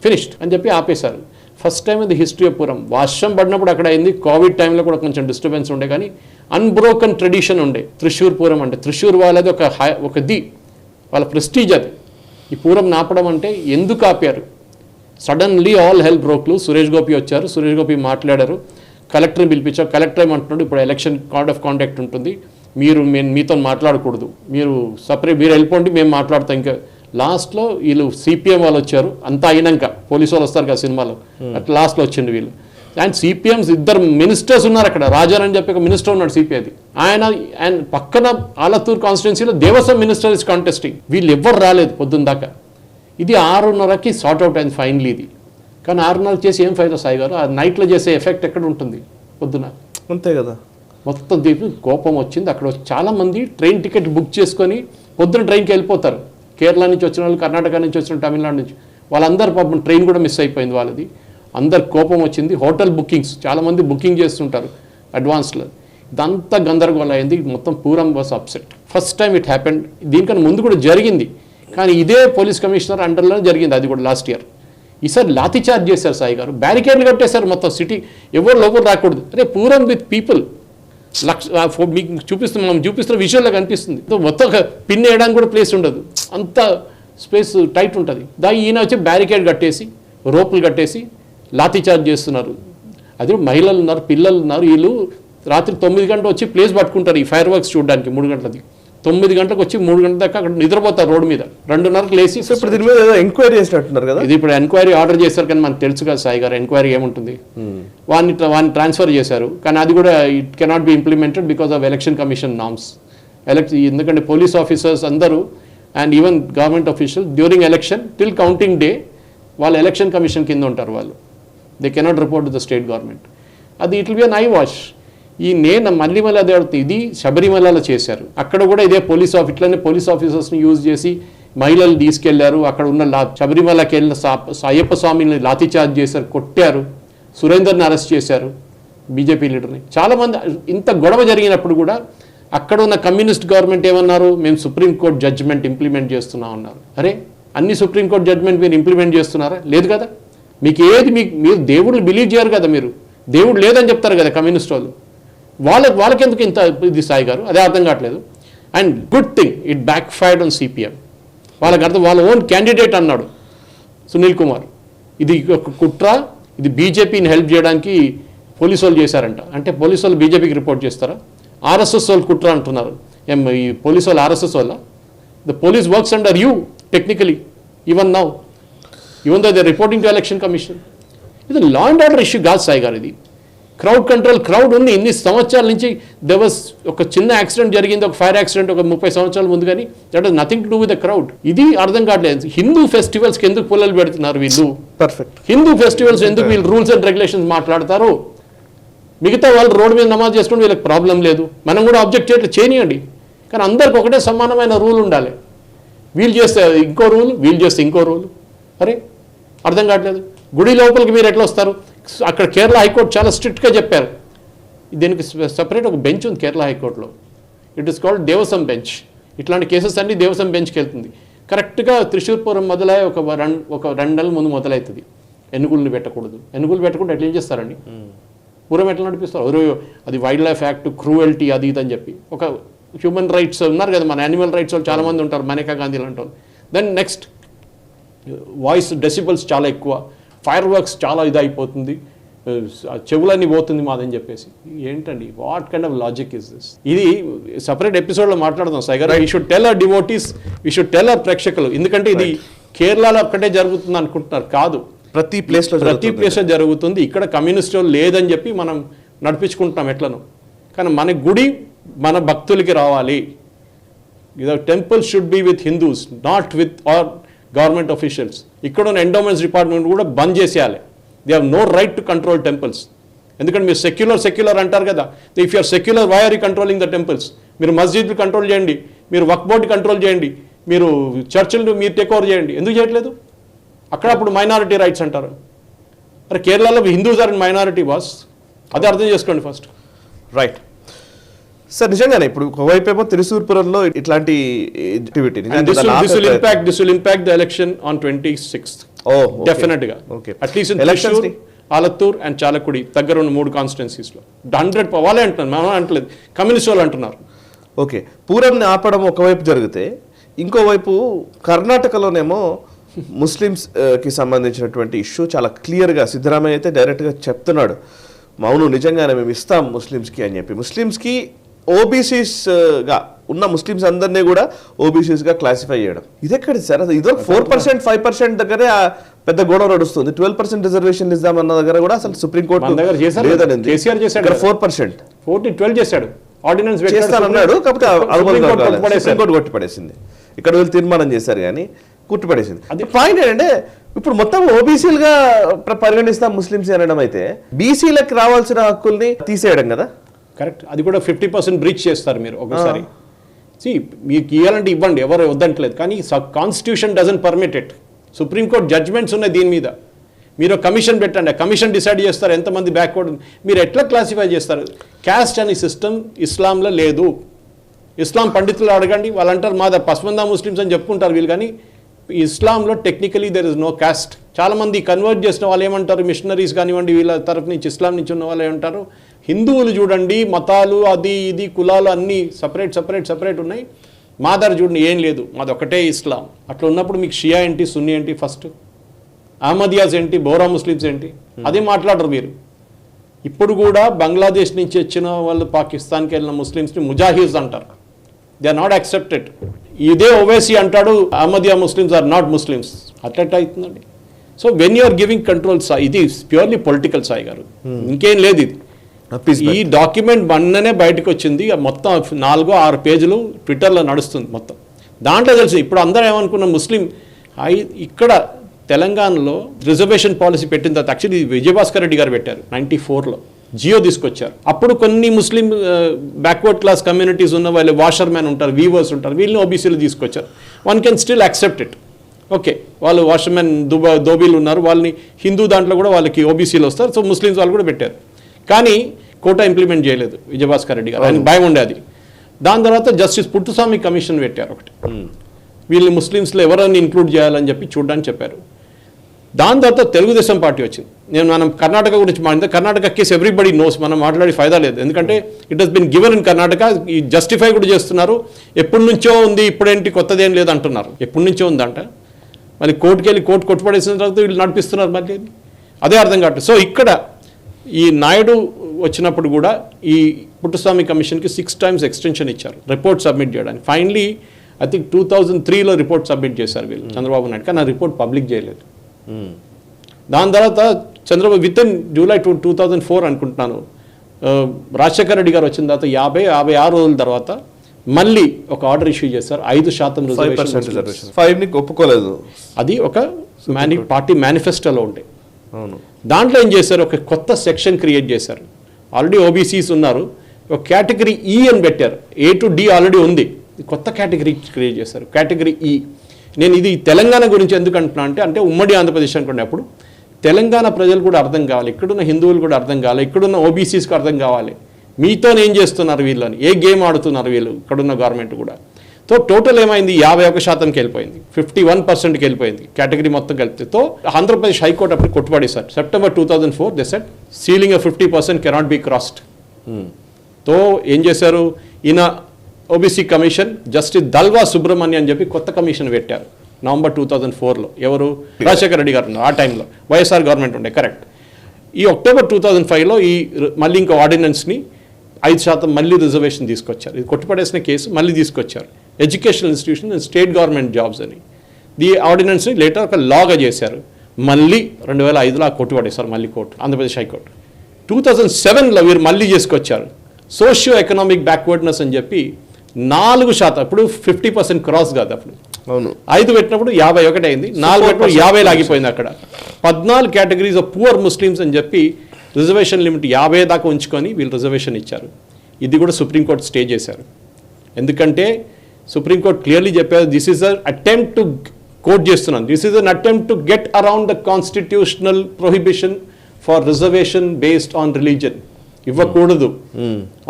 finished అని చెప్పి ఆపేశారు. First time in the history of Pooram. వర్షం పడినప్పుడు అక్కడ అయింది, కోవిడ్ టైంలో కూడా కొంచెం డిస్టర్బెన్స్ ఉండే, కానీ అన్బ్రోకన్ ట్రెడిషన్ ఉండే త్రిశూర్ పూరం అంటే. త్రిశూర్ వాళ్ళది ఒక వాళ్ళ ప్రెస్టీజ్ అది. ఈ పూరం నాపడం అంటే ఎందుకు ఆపారు, సడన్లీ ఆల్ హెల్ బ్రోక్ లూజ్. సురేష్ గోపి వచ్చారు, సురేష్ గోపి మాట్లాడారు, కలెక్టర్ని పిలిపించారు. కలెక్టర్ ఏమంటున్నాడు ఇప్పుడు ఎలక్షన్ కోడ్ ఆఫ్ కాండక్ట్ ఉంటుంది, మీతో మాట్లాడకూడదు, మీరు వెళ్ళిపోండి మేము మాట్లాడతాం. ఇంకా లాస్ట్లో వీళ్ళు సిపిఎం వాళ్ళు వచ్చారు, అంతా అయినాక పోలీసు వాళ్ళు వస్తారు కదా సినిమాలో, అట్లా లాస్ట్లో వచ్చిండు వీళ్ళు. అండ్ సిపిఎంస్ 2 మినిస్టర్స్ ఉన్నారు అక్కడ. రాజాన్ అని చెప్పి ఒక మినిస్టర్ ఉన్నాడు సిపిఐది. ఆయన పక్కన ఆలత్తూరు కాన్స్టిట్యున్సీలో దేవస్వం మినిస్టర్ ఇస్ కాంటెస్టింగ్. వీళ్ళు ఎవ్వరు రాలేదు పొద్దున్న దాకా. ఇది 6:30కి సార్ట్అవుట్ అయింది ఫైనల్ ఇది. కానీ 6:30 చేసి ఏం ఫైదా సాయి గారు, ఆ నైట్లో చేసే ఎఫెక్ట్ ఎక్కడ ఉంటుంది పొద్దున? అంతే కదా. మొత్తం దీనికి కోపం వచ్చింది. అక్కడ చాలామంది ట్రైన్ టికెట్ బుక్ చేసుకొని పొద్దున ట్రైన్కి వెళ్ళిపోతారు. కేరళ నుంచి వచ్చిన వాళ్ళు, కర్ణాటక నుంచి వచ్చిన, తమిళనాడు నుంచి వాళ్ళందరూ పాపం ట్రైన్ కూడా మిస్ అయిపోయింది వాళ్ళది. అందరు కోపం వచ్చింది. హోటల్ బుకింగ్స్ చాలామంది బుకింగ్ చేస్తుంటారు అడ్వాన్స్లో. ఇదంతా గందరగోళం అయింది. మొత్తం Pooram was upset. First time it happened. దీనికన్నా ముందు కూడా జరిగింది, కానీ ఇదే పోలీస్ కమిషనర్ అండర్లో జరిగింది. అది కూడా లాస్ట్ ఇయర్. ఈసారి లాఠీ చార్జ్ చేశారు సాయి గారు, బ్యారికేడ్లు కట్టేశారు మొత్తం సిటీ, ఎవరు లోపల రాకూడదు. అరే పూరం విత్ పీపుల్ మీకు మనం చూపిస్తున్న విజువల్లో కనిపిస్తుంది. మొత్తం పిన్ వేయడానికి కూడా ప్లేస్ ఉండదు, అంత స్పేస్ టైట్ ఉంటుంది. ఈయన వచ్చి బ్యారికేడ్ కట్టేసి రోపులు కట్టేసి లాఠీ చార్జ్ చేస్తున్నారు. అది మహిళలు ఉన్నారు, పిల్లలు ఉన్నారు. వీళ్ళు రాత్రి 9 గంటలు వచ్చి ప్లేస్ పట్టుకుంటారు ఈ ఫైర్ వర్క్స్ చూడడానికి. 3 గంటలది 9 గంటలకు వచ్చి 3 గంటల దాకా అక్కడ నిద్రపోతారు రోడ్డు మీద. 2:30కి లేచి ఇప్పుడు దీని మీద ఎంక్వైరీ చేసినట్టున్నారు కదా. ఇది ఇప్పుడు ఎంక్వైరీ ఆర్డర్ చేశారు, కానీ మనకు తెలుసు కదా సాయి గారు ఎంక్వైరీ ఏముంటుంది. వాడిని ట్రాన్స్ఫర్ చేశారు, కానీ అది కూడా it cannot be implemented because of election commission norms. ఎందుకంటే పోలీస్ ఆఫీసర్స్ అందరూ and even government official during election till counting day వాళ్ళు ఎలక్షన్ కమిషన్ కింద ఉంటారు. వాళ్ళు they cannot report to the state government. అది it will be an eyewash. మళ్ళీ అదే అడుగుతుంది. ఇది శబరిమలలో చేశారు, అక్కడ కూడా ఇదే ఇట్లనే పోలీస్ ఆఫీసర్స్ని యూజ్ చేసి మహిళలు తీసుకెళ్లారు. అక్కడ ఉన్న శబరిమలకి వెళ్ళిన అయ్యప్ప స్వామిని లాఠీ చార్జ్ చేశారు, కొట్టారు. సురేందర్ని అరెస్ట్ చేశారు, బీజేపీ లీడర్ని. చాలామంది ఇంత గొడవ జరిగినప్పుడు కూడా అక్కడ ఉన్న కమ్యూనిస్ట్ గవర్నమెంట్ ఏమన్నారు, మేము సుప్రీంకోర్టు జడ్జిమెంట్ ఇంప్లిమెంట్ చేస్తున్నాం అన్నారు. అరే అన్ని సుప్రీంకోర్టు జడ్జిమెంట్ మీరు ఇంప్లిమెంట్ చేస్తున్నారా? లేదు కదా. మీకు మీరు దేవుడిని బిలీవ్ చేయరు కదా, మీరు దేవుడు లేదని చెప్తారు కదా కమ్యూనిస్ట్ వాళ్ళు. వాళ్ళకెందుకు ఇంత ఇది సాయి గారు, అదే అర్థం కావట్లేదు. And good thing it back fired on CPM. వాళ్ళకి అర్థం, వాళ్ళ ఓన్ క్యాండిడేట్ అన్నాడు సునీల్ కుమార్, ఇది ఒక కుట్ర, ఇది బీజేపీని హెల్ప్ చేయడానికి పోలీసు వాళ్ళు చేశారంట. అంటే పోలీసు వాళ్ళు బీజేపీకి రిపోర్ట్ చేస్తారా? ఆర్ఎస్ఎస్ వాళ్ళు కుట్ర అంటున్నారు. ఈ పోలీసు వాళ్ళు ఆర్ఎస్ఎస్ వాళ్ళ? The police works under you technically even now, even though they reporting to election commission. ఇది లా అండ్ ఆర్డర్ ఇష్యూ కాదు సాయి గారు. ఇది క్రౌడ్ కంట్రోల్. క్రౌడ్ ఉంది ఇన్ని సంవత్సరాల నుంచి. దేవస్ ఒక చిన్న యాక్సిడెంట్ జరిగింది, ఒక ఫైర్ యాక్సిడెంట్ ఒక 30 సంవత్సరాల ముందు, కానీ that is nothing to do with the crowd. ఇది అర్థం కావట్లేదు. హిందూ ఫెస్టివల్స్కి ఎందుకు పుల్లలు పెడుతున్నారు వీళ్ళు? పర్ఫెక్ట్. హిందూ ఫెస్టివల్స్ ఎందుకు వీళ్ళు రూల్స్ అండ్ రెగ్యులేషన్స్ మాట్లాడతారు? మిగతా వాళ్ళు రోడ్డు మీద నమాజ్ చేసుకుంటే వీళ్ళకి ప్రాబ్లం లేదు, మనం కూడా ఆబ్జెక్ట్ చేయనియండి. కానీ అందరికి ఒకటే సమానమైన రూల్ ఉండాలి. వీళ్ళు చేస్తే ఇంకో రూల్, వీళ్ళు చేస్తే ఇంకో రూల్. అరే అర్థం కావట్లేదు. గుడి లోపలికి మీరు ఎట్లా వస్తారు? అక్కడ కేరళ హైకోర్టు చాలా స్ట్రిక్ట్గా చెప్పారు. దీనికి సపరేట్ ఒక బెంచ్ ఉంది కేరళ హైకోర్టులో. It is called Devaswom bench. ఇట్లాంటి కేసెస్ అన్ని దేవసం బెంచ్కి వెళ్తుంది. కరెక్ట్గా త్రిశూర్పురం మొదలై ఒక 2 నెలల ముందు మొదలవుతుంది. ఎన్నికలు పెట్టకూడదు. ఎన్నికలు పెట్టకుండా ఎట్లా ఏం చేస్తారండి? పూర్వం ఎట్లా నడిపిస్తారు? అది వైల్డ్ లైఫ్ యాక్ట్, క్రూయల్టీ, అది ఇది అని చెప్పి. ఒక హ్యూమన్ రైట్స్ ఉన్నారు కదా, మన యానిమల్ రైట్స్ వాళ్ళు చాలామంది ఉంటారు, మనీకా గాంధీ లాంటి వాళ్ళు. దెన్ నెక్స్ట్ వాయిస్ డెసిబల్స్ చాలా ఎక్కువ, ఫైర్ వర్క్స్ చాలా ఇదైపోతుంది, చెవులన్నీ పోతుంది మాదని చెప్పేసి. ఏంటండి, what kind of logic is this? ఇది సపరేట్ ఎపిసోడ్లో మాట్లాడదాం సాయి గారు. We should tell hour devotees, we should tell hour ప్రేక్షకులు. ఎందుకంటే ఇది కేరళలో ఒక్కటే జరుగుతుంది అనుకుంటున్నారు, కాదు, ప్రతి ప్లేస్లో జరుగుతుంది. ఇక్కడ కమ్యూనిస్ట్ లేదని చెప్పి మనం నడిపించుకుంటున్నాం ఎట్లను. కానీ మన గుడి మన భక్తులకి రావాలి. Temple should be with Hindus, not with our government officials. ఇక్కడ ఉన్న ఎండోమెంట్స్ డిపార్ట్మెంట్ కూడా బంద్ చేసేయాలి. They have no right to control temples. ఎందుకంటే మీరు సెక్యులర్ అంటారు కదా. If you're secular, why are you controlling the temples? మీరు మస్జిద్లు కంట్రోల్ చేయండి, మీరు వక్ఫ్ బోర్డు కంట్రోల్ చేయండి, మీరు చర్చిలు మీరు టేక్ ఓవర్ చేయండి. ఎందుకు చేయట్లేదు? అక్కడ అప్పుడు మైనారిటీ రైట్స్ అంటారు. మరి కేరళలో Hindus are in minority boss. అదే అర్థం చేసుకోండి ఫస్ట్. రైట్ సార్, నిజంగానే ఇప్పుడు ఒకవైపు ఏమో త్రిశూర్పురంలో ఇట్లాంటి activity this will impact the election on 26th. Definite గా. At least in Thrissur, Alathur and Chalakudy దగ్గర ఉన్న 3 కాన్స్టిట్యున్సీస్లో 100 వాళ్ళే అంటున్నారు, మనం అంటలేదు, కమ్యూనిస్ట్ వాళ్ళు అంటున్నారు. ఓకే, పూరంని ఆపడం ఒకవైపు జరిగితే, ఇంకోవైపు కర్ణాటకలోనేమో ముస్లిమ్స్ కి సంబంధించినటువంటి ఇష్యూ చాలా క్లియర్గా సిద్ధరామయ్య అయితే డైరెక్ట్గా చెప్తున్నాడు, అవును నిజంగానే మేము ఇస్తాం ముస్లిమ్స్కి అని చెప్పి. ముస్లిమ్స్కి ఓబీసీస్గా ఉన్న ముస్లిమ్స్ అందరినీ కూడా ఓబీసీస్గా క్లాసిఫై చేయడం ఇది ఎక్కడి సార్? అది ఇదో 4%, 5% దగ్గరే పెద్ద గొడవ నడుస్తుంది. 12% రిజర్వేషన్ ఇద్దామన్న దగ్గర కూడా అసలు సుప్రీంకోర్టు లేదనింది. 12 చేశాడు, ఆర్డినెన్స్ చేస్తానన్నాడు, కాకపోతే సుప్రీంకోర్టు కొట్టిపడేసింది. ఇక్కడ వీళ్ళు తీర్మానం చేశారు కానీ కుట్టుపడేసింది. అది పాయింట్ ఏంటంటే ఇప్పుడు మొత్తం ఓబీసీలుగా పరిగణిస్తాం ముస్లిమ్స్ అనడం అయితే బీసీలకు రావాల్సిన హక్కుల్ని తీసేయడం కదా. కరెక్ట్. అది కూడా 50% బ్రీచ్ చేస్తారు మీరు ఒకసారి. మీకు ఇవ్వాలంటే ఇవ్వండి, ఎవరు వద్దంటలేదు, కానీ constitution doesn't permit it. Supreme court judgments ఉన్నాయి దీని మీద. మీరు కమిషన్ పెట్టండి, ఆ కమిషన్ డిసైడ్ చేస్తారు ఎంతమంది బ్యాక్వర్డ్. మీరు ఎట్లా క్లాసిఫై చేస్తారు? క్యాస్ట్ అనే సిస్టమ్ ఇస్లాంలో లేదు. ఇస్లాం పండితులు అడగండి, వాళ్ళు అంటారు మాదా పస్మందా ముస్లిమ్స్ అని చెప్పుకుంటారు వీళ్ళు, కానీ ఇస్లాంలో technically there is no caste. చాలామంది కన్వర్ట్ చేసిన వాళ్ళు ఏమంటారు, మిషనరీస్ కానివ్వండి, వీళ్ళ తరఫు నుంచి ఇస్లాం నుంచి ఉన్న వాళ్ళు ఏమంటారు, హిందువులు చూడండి మతాలు అది ఇది కులాలు అన్నీ సపరేట్ ఉన్నాయి, మా దగ్గర చూడండి ఏం లేదు, మాది ఒకటే ఇస్లాం. అట్లా ఉన్నప్పుడు మీకు షియా ఏంటి, సున్నీ ఏంటి, ఫస్ట్ అహ్మదియాస్ ఏంటి, బోరా ముస్లిమ్స్ ఏంటి, అదే మాట్లాడరు మీరు. ఇప్పుడు కూడా బంగ్లాదేశ్ నుంచి వచ్చిన వాళ్ళు పాకిస్తాన్కి వెళ్ళిన ముస్లిమ్స్ని ముజాహిద్ అంటారు. They are not accepted. ఇదే ఓవైసీ అంటాడు Ahmadiyya Muslims are not Muslims. అట్లా అవుతుందండి. So when you are giving control, ఇది ప్యూర్లీ పొలిటికల్ సాయి గారు, ఇంకేం లేదు. ఇది ఈ డాక్యుమెంట్ మొన్ననే బయటకు వచ్చింది, మొత్తం 4-6 పేజీలు ట్విట్టర్లో నడుస్తుంది మొత్తం. దాంట్లో తెలుసు ఇప్పుడు అందరూ ఏమనుకున్నాం, ముస్లిం ఇక్కడ తెలంగాణలో రిజర్వేషన్ పాలసీ పెట్టిన తర్వాత యాక్చువల్లీ విజయభాస్కర్ రెడ్డి గారు పెట్టారు 94లో, జియో తీసుకొచ్చారు. అప్పుడు కొన్ని ముస్లిం బ్యాక్వర్డ్ క్లాస్ కమ్యూనిటీస్ ఉన్న వాళ్ళు వాషర్ మ్యాన్ ఉంటారు, వీవర్స్ ఉంటారు, వీళ్ళని ఓబీసీలు తీసుకొచ్చారు. One can still accept it. Okay, వాళ్ళు వాషర్ మ్యాన్ దోబీలు ఉన్నారు, వాళ్ళని హిందూ దాంట్లో కూడా వాళ్ళకి ఓబీసీలు వస్తారు, సో ముస్లిమ్స్ వాళ్ళు కూడా పెట్టారు. కానీ కోటా ఇంప్లిమెంట్ చేయలేదు విజయభాస్కర్ రెడ్డి గారు, ఆయనకు భయం ఉండేది. దాని తర్వాత జస్టిస్ పుట్టుస్వామి కమిషన్ పెట్టారు ఒకటి, వీళ్ళని ముస్లిమ్స్లో ఎవరైనా ఇంక్లూడ్ చేయాలని చెప్పి చూడడానికి చెప్పారు. దాని తర్వాత తెలుగుదేశం పార్టీ వచ్చింది. మనం కర్ణాటక గురించి మాట్లాడితే కర్ణాటక కేసు ఎవ్రీబడి నోస్, మనం మాట్లాడి ఫైదా లేదు, ఎందుకంటే it has been given in Karnataka. ఈ జస్టిఫై కూడా చేస్తున్నారు, ఎప్పటి నుంచో ఉంది, ఇప్పుడేంటి కొత్తదేం లేదు అంటున్నారు. ఎప్పటి నుంచో ఉందంట, మళ్ళీ కోర్టుకి వెళ్ళి కోర్టు కొట్టుపడేసిన తర్వాత వీళ్ళు నడిపిస్తున్నారు మళ్ళీ, అదే అర్థం కావట్లేదు. సో ఇక్కడ ఈ నాయుడు వచ్చినప్పుడు కూడా ఈ పుట్టుస్వామి కమిషన్కి 6 times ఎక్స్టెన్షన్ ఇచ్చారు రిపోర్ట్ సబ్మిట్ చేయడానికి. ఫైనలీ ఐ థింక్ 2003లో రిపోర్ట్ సబ్మిట్ చేశారు వీళ్ళు, చంద్రబాబు నాయుడు, కానీ ఆ రిపోర్ట్ పబ్లిక్ చేయలేదు. దాని తర్వాత చంద్రబాబు విత్ ఇన్ జూలై 2004 అనుకుంటున్నాను, రాజశేఖర రెడ్డి గారు వచ్చిన తర్వాత 56 రోజుల తర్వాత మళ్ళీ ఒక ఆర్డర్ ఇష్యూ చేశారు, 5% రిజర్వేషన్. 5ని ఒప్పుకోలేదు. అది ఒక పార్టీ మేనిఫెస్టోలో ఉండే. దాంట్లో ఏం చేశారు, ఒక కొత్త సెక్షన్ క్రియేట్ చేశారు. ఆల్రెడీ ఓబీసీస్ ఉన్నారు, ఒక కేటగిరీ ఈ అని పెట్టారు. A to D ఆల్రెడీ ఉంది, కొత్త కేటగిరీ క్రియేట్ చేశారు, కేటగిరీ ఈ. నేను ఇది తెలంగాణ గురించి ఎందుకు అంటున్నా అంటే ఉమ్మడి ఆంధ్రప్రదేశ్ అనుకున్నప్పుడు తెలంగాణ ప్రజలు కూడా అర్థం కావాలి, ఇక్కడున్న హిందువులు కూడా అర్థం కావాలి, ఇక్కడున్న ఓబీసీస్కి అర్థం కావాలి, మీతో ఏం చేస్తున్నారు వీళ్ళని, ఏ గేమ్ ఆడుతున్నారు వీళ్ళు ఇక్కడున్న గవర్నమెంట్ కూడా. సో టోటల్ ఏమైంది, 51%కి వెళ్ళిపోయింది, 51%కి వెళ్ళిపోయింది కేటగిరీ మొత్తం కలిపితే. తో ఆంధ్రప్రదేశ్ హైకోర్టు అప్పుడు కొట్టుబడేశారు. September 2004 they said ceiling 50% cannot be crossed. తో ఏం చేశారు, ఈయన OBC commission justice Dalwa Subrahmanyam అని చెప్పి కొత్త కమిషన్ పెట్టారు నవంబర్ 2004లో. ఎవరు, రాజశేఖర రెడ్డి గారు ఆ టైంలో వైఎస్ఆర్ గవర్నమెంట్ ఉండే, కరెక్ట్. ఈ అక్టోబర్ 2005లో ఈ మళ్ళీ ఇంకో ఆర్డినెన్స్ని 5% మళ్ళీ రిజర్వేషన్ తీసుకొచ్చారు. ఇది కొట్టుపడేసిన కేసు మళ్ళీ తీసుకొచ్చారు. Educational institution and state government jobs అని ఈ ఆర్డినెన్స్ని లేటర్ ఒక లాగా చేశారు. మళ్ళీ 2005లో కొట్టుపడేశారు మళ్ళీ కోర్టు, ఆంధ్రప్రదేశ్ హైకోర్టు. 2007లో వీరు మళ్ళీ చేసుకొచ్చారు. సోషియో ఎకనామిక్ బ్యాక్వర్డ్నెస్ అని చెప్పి 4%, ఇప్పుడు 50% క్రాస్ కాదు, అప్పుడు అవును 5 పెట్టినప్పుడు 51 అయింది, 4 పెట్టినప్పుడు 50 ఆగిపోయింది. అక్కడ 14 కేటగిరీస్ ఆఫ్ పూర్ ముస్లిమ్స్ అని చెప్పి రిజర్వేషన్ లిమిట్ 50 దాకా ఉంచుకొని వీళ్ళు రిజర్వేషన్ ఇచ్చారు. ఇది కూడా సుప్రీంకోర్టు స్టే చేశారు. ఎందుకంటే సుప్రీంకోర్టు క్లియర్లీ చెప్పారు, this is a attempt to, quote చేస్తున్నాను, this is an attempt to get around the constitutional prohibition for reservation based on religion. ఇవ్వకూడదు,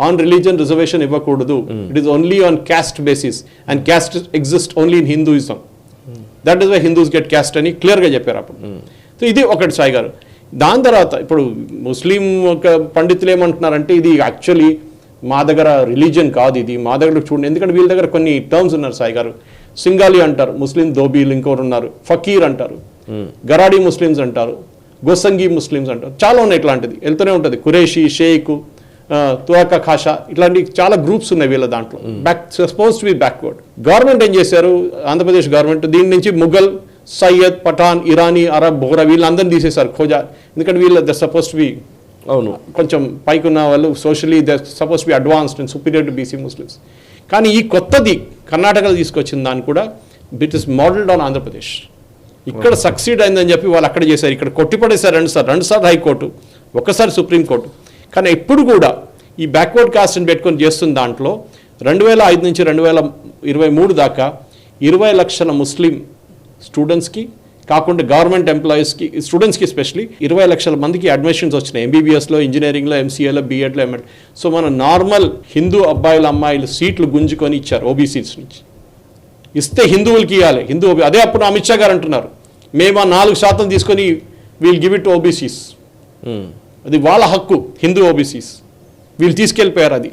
ఆన్ రిలీజన్ రిజర్వేషన్ ఇవ్వకూడదు. It is only on caste basis and caste exist only in Hinduism. That is why Hindus get caste అని క్లియర్గా చెప్పారు అప్పుడు. So ఇది ఒకటి సాయి గారు. దాని తర్వాత ఇప్పుడు ముస్లిం ఒక పండితులు ఏమంటున్నారంటే ఇది యాక్చువల్లీ మా దగ్గర రిలీజన్ కాదు, ఇది మా దగ్గర చూడండి. ఎందుకంటే వీళ్ళ దగ్గర కొన్ని టర్మ్స్ ఉన్నారు సాయి గారు. సింగాలి అంటారు, ముస్లిం దోబీలు ఇంకోరు ఉన్నారు, ఫకీర్ అంటారు, గరాడీ ముస్లిమ్స్ అంటారు, గోసంగి ముస్లిమ్స్ అంటారు, చాలా ఉన్నాయి. ఇట్లాంటిది వెళ్తూనే ఉంటుంది. కురేషి, షేక్, తువాకా ఖాషా, ఇట్లాంటి చాలా గ్రూప్స్ ఉన్నాయి వీళ్ళ దాంట్లో. Suppose to be backward. Government ఏం చేశారు, ఆంధ్రప్రదేశ్ గవర్నమెంట్ దీని నుంచి ముఘల్, సయ్యద్, పఠాన్, ఇరానీ, అరబ్, బోహ్రా వీళ్ళందరినీ తీసేశారు ఖోజా. ఎందుకంటే వీళ్ళ ద సపోజ్ టు బి, అవును, కొంచెం పైకి ఉన్న వాళ్ళు socially the suppose to be advanced and superior to BC Muslims. కానీ ఈ కొత్తది కర్ణాటకలో తీసుకొచ్చిన దాన్ని కూడా it is modelled on Andhra Pradesh. ఇక్కడ సక్సీడ్ అయిందని చెప్పి వాళ్ళు అక్కడ చేశారు. ఇక్కడ కొట్టిపడేశారు రెండుసార్లు హైకోర్టు, ఒకసారి సుప్రీంకోర్టు. కానీ ఇప్పుడు కూడా ఈ బ్యాక్వర్డ్ కాస్ట్ని పెట్టుకొని చేస్తున్న దాంట్లో 2005 నుంచి 2023 దాకా 20 లక్షల ముస్లిం స్టూడెంట్స్కి కాకుండా గవర్నమెంట్ ఎంప్లాయీస్కి, స్టూడెంట్స్కి ఎస్పెషలీ 20 లక్షల మందికి అడ్మిషన్స్ వచ్చినాయి. ఎంబీబీఎస్లో, ఇంజనీరింగ్లో, ఎంసీఏలో, బీఎడ్లో, ఎంఎడ్. సో మన నార్మల్ హిందూ అబ్బాయిలు అమ్మాయిలు సీట్లు గుంజుకొని ఇచ్చారు ఓబీసీస్ నుంచి. ఇస్తే హిందువులకి ఇవ్వాలి, హిందూ అదే. అప్పుడు అమిత్ షా గారు అంటున్నారు, మేము ఆ 4% తీసుకొని వీల్ గివ్ ఇట్ ఓబీసీస్, అది వాళ్ళ హక్కు, హిందూ ఓబీసీస్. వీళ్ళు తీసుకెళ్ళిపోయారు అది.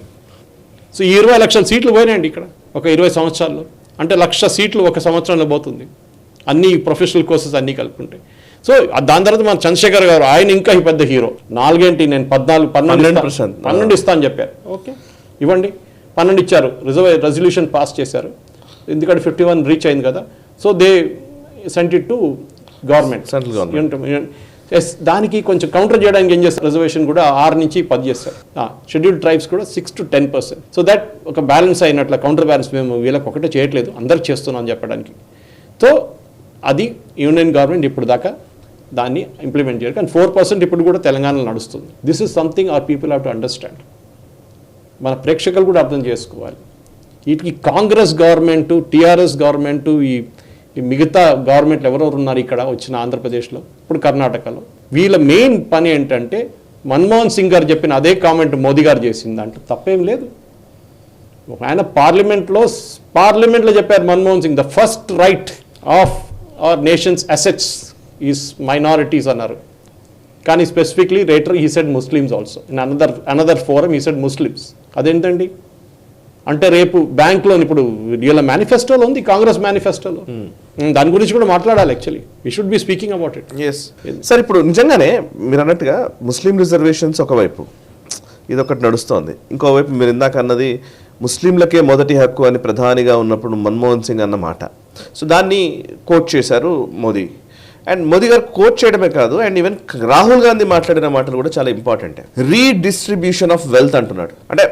సో ఈ 20 లక్షల సీట్లు పోయినాయండి ఇక్కడ ఒక 20 సంవత్సరాల్లో. అంటే 1,00,000 సీట్లు ఒక సంవత్సరంలో పోతుంది, అన్ని ప్రొఫెషనల్ కోర్సెస్ అన్నీ కలుపుకుంటాయి. సో దాని తర్వాత మన చంద్రశేఖర్ గారు, ఆయన ఇంకా ఈ పెద్ద హీరో. 4 నేను 12 ఇస్తా అని చెప్పారు. ఓకే ఇవ్వండి, 12 ఇచ్చారు. రెజల్యూషన్ పాస్ చేశారు, ఎందుకంటే 51 రీచ్ అయింది కదా. So they cent it to government, central government. దానికి కొంచెం కౌంటర్ చేయడానికి ఏం చేస్తారు, రిజర్వేషన్ కూడా 6 నుంచి 10 చేస్తారు. షెడ్యూల్డ్ ట్రైబ్స్ కూడా 6 to 10%. సో దట్ ఒక బ్యాలెన్స్ అయినట్ల, కౌంటర్ బ్యాలెన్స్ మేము వీళ్ళకి ఒకటే చేయట్లేదు, అందరికి చేస్తున్నాం అని చెప్పడానికి. సో అది యూనియన్ గవర్నమెంట్ ఇప్పుడు దాకా దాన్ని ఇంప్లిమెంట్ చేయాలి. కానీ 4% ఇప్పుడు కూడా తెలంగాణలో నడుస్తుంది. This is something our people have to understand. మన ప్రేక్షకులు కూడా అర్థం చేసుకోవాలి. వీటికి కాంగ్రెస్ గవర్నమెంటు, టీఆర్ఎస్ గవర్నమెంటు, ఈ మిగతా గవర్నమెంట్లు ఎవరెవరు ఉన్నారు ఇక్కడ వచ్చిన ఆంధ్రప్రదేశ్లో, ఇప్పుడు కర్ణాటకలో, వీళ్ళ మెయిన్ పని ఏంటంటే మన్మోహన్ సింగ్ గారు చెప్పిన అదే కామెంట్ మోదీ గారు చేసింది, దాంట్లో తప్పేం లేదు. ఆయన పార్లమెంట్లో చెప్పారు Manmohan Singh, the first right of our nations assets is minorities అన్నారు. కానీ specifically rater he said Muslims also. In another forum he said Muslims. అదేంటండి అంటే రేపు బ్యాంక్లో ఇప్పుడు వీళ్ళ మేనిఫెస్టోలో ఉంది, కాంగ్రెస్ మేనిఫెస్టోలో, దాని గురించి కూడా మాట్లాడాలి. Actually we should be speaking about it. Yes sir, ఇప్పుడు నిజంగానే మీరు అన్నట్టుగా ముస్లిం రిజర్వేషన్స్ ఒకవైపు ఇదొకటి నడుస్తోంది, ఇంకోవైపు మీరు ఇందాక అన్నది ముస్లింలకే మొదటి హక్కు అని ప్రధానిగా ఉన్నప్పుడు మన్మోహన్ సింగ్ అన్న మాట. సో దాన్ని కోట్ చేశారు మోదీ. అండ్ మోదీ గారు కోట్ చేయడమే కాదు, అండ్ ఈవెన్ రాహుల్ గాంధీ మాట్లాడిన మాటలు కూడా చాలా ఇంపార్టెంట్. రీడిస్ట్రిబ్యూషన్ ఆఫ్ వెల్త్ అంటున్నాడు. అంటే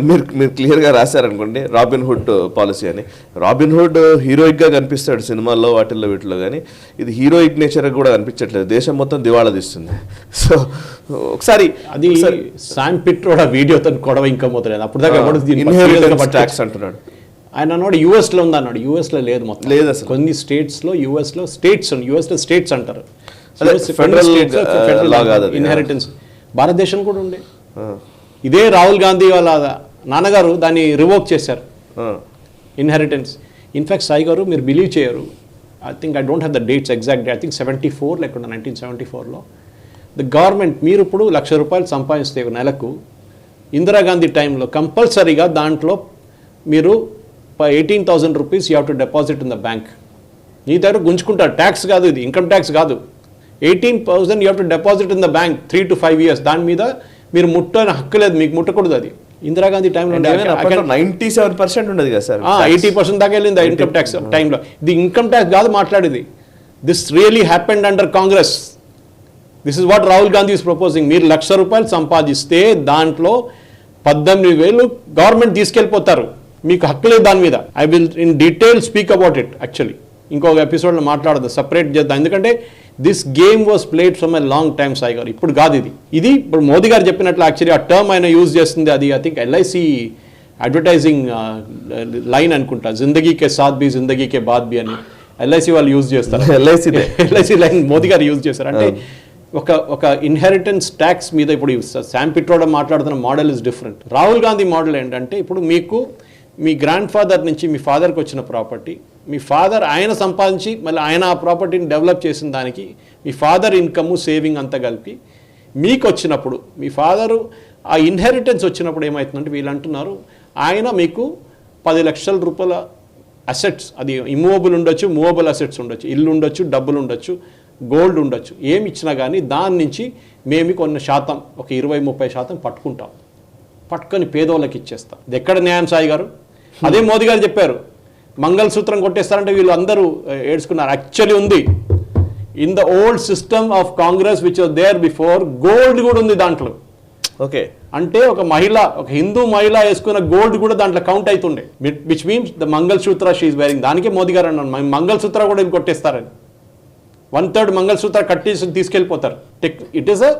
మీరు క్లియర్గా రాశారనుకోండి రాబిన్ హుడ్ పాలసీ అని. రాబిన్ హుడ్ హీరోయిక్గా కనిపిస్తాడు సినిమాల్లో వీటిలో, కానీ ఇది హీరోయిక్ నేచర్ కూడా కనిపించట్లేదు, దేశం మొత్తం దివాళా తీస్తుంది. సో ఒకసారి అది శామ్ పిట్రోడా వీడియోతో గొడవ ఇంకా మొదలైంది. అప్పుడు దాకా ఇన్హెరిటెన్స్ ట్యాక్స్ అంటున్నాడు. ఆయన అన్నాడు యూఎస్లో ఉంది అన్నాడు. యూఎస్లో లేదు, మొత్తం లేదు అసలు. కొన్ని స్టేట్స్లో యూఎస్లో స్టేట్స్ అంటారు. అదే ఫెడరల్ లా కాదు అది. ఇన్హెరిటెన్స్ భారతదేశం కూడా ఉండే. ఇదే రాహుల్ గాంధీ వాళ్ళ నాన్నగారు దాన్ని రివోక్ చేశారు, ఇన్హెరిటెన్స్. ఇన్ఫ్యాక్ట్ సాయి గారు మీరు బిలీవ్ చేయరు, I think I don't have the dates exact, I think 74 లేకుండా 1974లో ద గవర్నమెంట్, మీరు ఇప్పుడు ₹1,00,000 సంపాదిస్తే నెలకు, ఇందిరాగాంధీ టైంలో కంపల్సరీగా దాంట్లో మీరు 18,000 rupees you have to deposit in the bank. నీ దగ్గర గుంజుకుంటారు, ట్యాక్స్ కాదు ఇది, ఇన్కమ్ ట్యాక్స్ కాదు. 18,000 you have to deposit in the bank 3 to 5 years. దాని మీద మీరు ముట్టని హక్కు లేదు, మీకు ముట్టకూడదు. అది ఇందిరాగాంధీ టైంలో 97% ఉండదు కదా సార్, 80% దాకా వెళ్ళింది ఇన్కమ్ ట్యాక్స్ టైంలో. ఇది ఇన్కమ్ ట్యాక్స్ కాదు మాట్లాడేది. This really happened under Congress. This is what Rahul Gandhi is proposing. మీరు ₹1,00,000 సంపాదిస్తే దాంట్లో 18,000 గవర్నమెంట్ తీసుకెళ్ళిపోతారు, మీకు హక్కు లేదు దాని మీద. I will in detail speak about it. Actually ఇంకొక ఎపిసోడ్లో మాట్లాడదు, సపరేట్ చేద్దాం. ఎందుకంటే this game was played from a long time Sai గారు. ఇప్పుడు కాదు ఇది ఇప్పుడు మోదీ గారు చెప్పినట్లు యాక్చువల్లీ ఆ టర్మ్ ఆయన యూజ్ చేస్తుంది. అది I think LIC advertising line అనుకుంటా, జిందగీకే సాత్ బి జిందగీకే బాద్ బి అని LIC వాళ్ళు యూజ్ చేస్తారు. LIC లైన్ మోదీ గారు యూజ్ చేస్తారు. అంటే ఒక ఇన్హెరిటెన్స్ ట్యాక్స్ మీద ఇప్పుడు శామ్ పిట్రోడా మాట్లాడుతున్న model is different. Rahul Gandhi model ఏంటంటే ఇప్పుడు మీకు మీ గ్రాండ్ ఫాదర్ నుంచి మీ ఫాదర్కి వచ్చిన ప్రాపర్టీ, మీ ఫాదర్ ఆయన సంపాదించి మళ్ళీ ఆయన ఆ ప్రాపర్టీని డెవలప్ చేసిన దానికి మీ ఫాదర్ ఇన్కమ్ సేవింగ్ అంతా కలిపి మీకు వచ్చినప్పుడు, మీ ఫాదరు ఆ ఇన్హెరిటెన్స్ వచ్చినప్పుడు ఏమవుతుందంటే వీళ్ళు అంటున్నారు ఆయన మీకు ₹10,00,000 అసెట్స్, అది ఇమూవబుల్ ఉండొచ్చు, మూవబుల్ అసెట్స్ ఉండొచ్చు, ఇల్లు ఉండొచ్చు, డబ్బులు ఉండొచ్చు, గోల్డ్ ఉండొచ్చు, ఏమి ఇచ్చినా కానీ దాని నుంచి మేము కొన్ని శాతం, ఒక 20-30% పట్టుకుంటాం, పట్టుకొని పేదోళ్ళకి ఇచ్చేస్తాం. ఇది ఎక్కడ న్యాయం సాయి గారు? అదే మోదీ గారు చెప్పారు, మంగళసూత్రం కొట్టేస్తారంటే వీళ్ళు అందరూ ఏడ్చుకున్నారు. యాక్చువల్లీ ఉంది in the old system of Congress which was there before, gold కూడా ఉంది దాంట్లో. ఓకే, అంటే ఒక మహిళ, ఒక హిందూ మహిళ వేసుకున్న గోల్డ్ కూడా దాంట్లో కౌంట్ అవుతుండే, which means the mangalsutra she is wearing. దానికే మోదీ గారు అన్నాను మంగళసూత్ర కూడా ఇది కొట్టేస్తారని. 1/3 మంగళసూత్ర కట్ చేసి తీసుకెళ్ళిపోతారు. It is a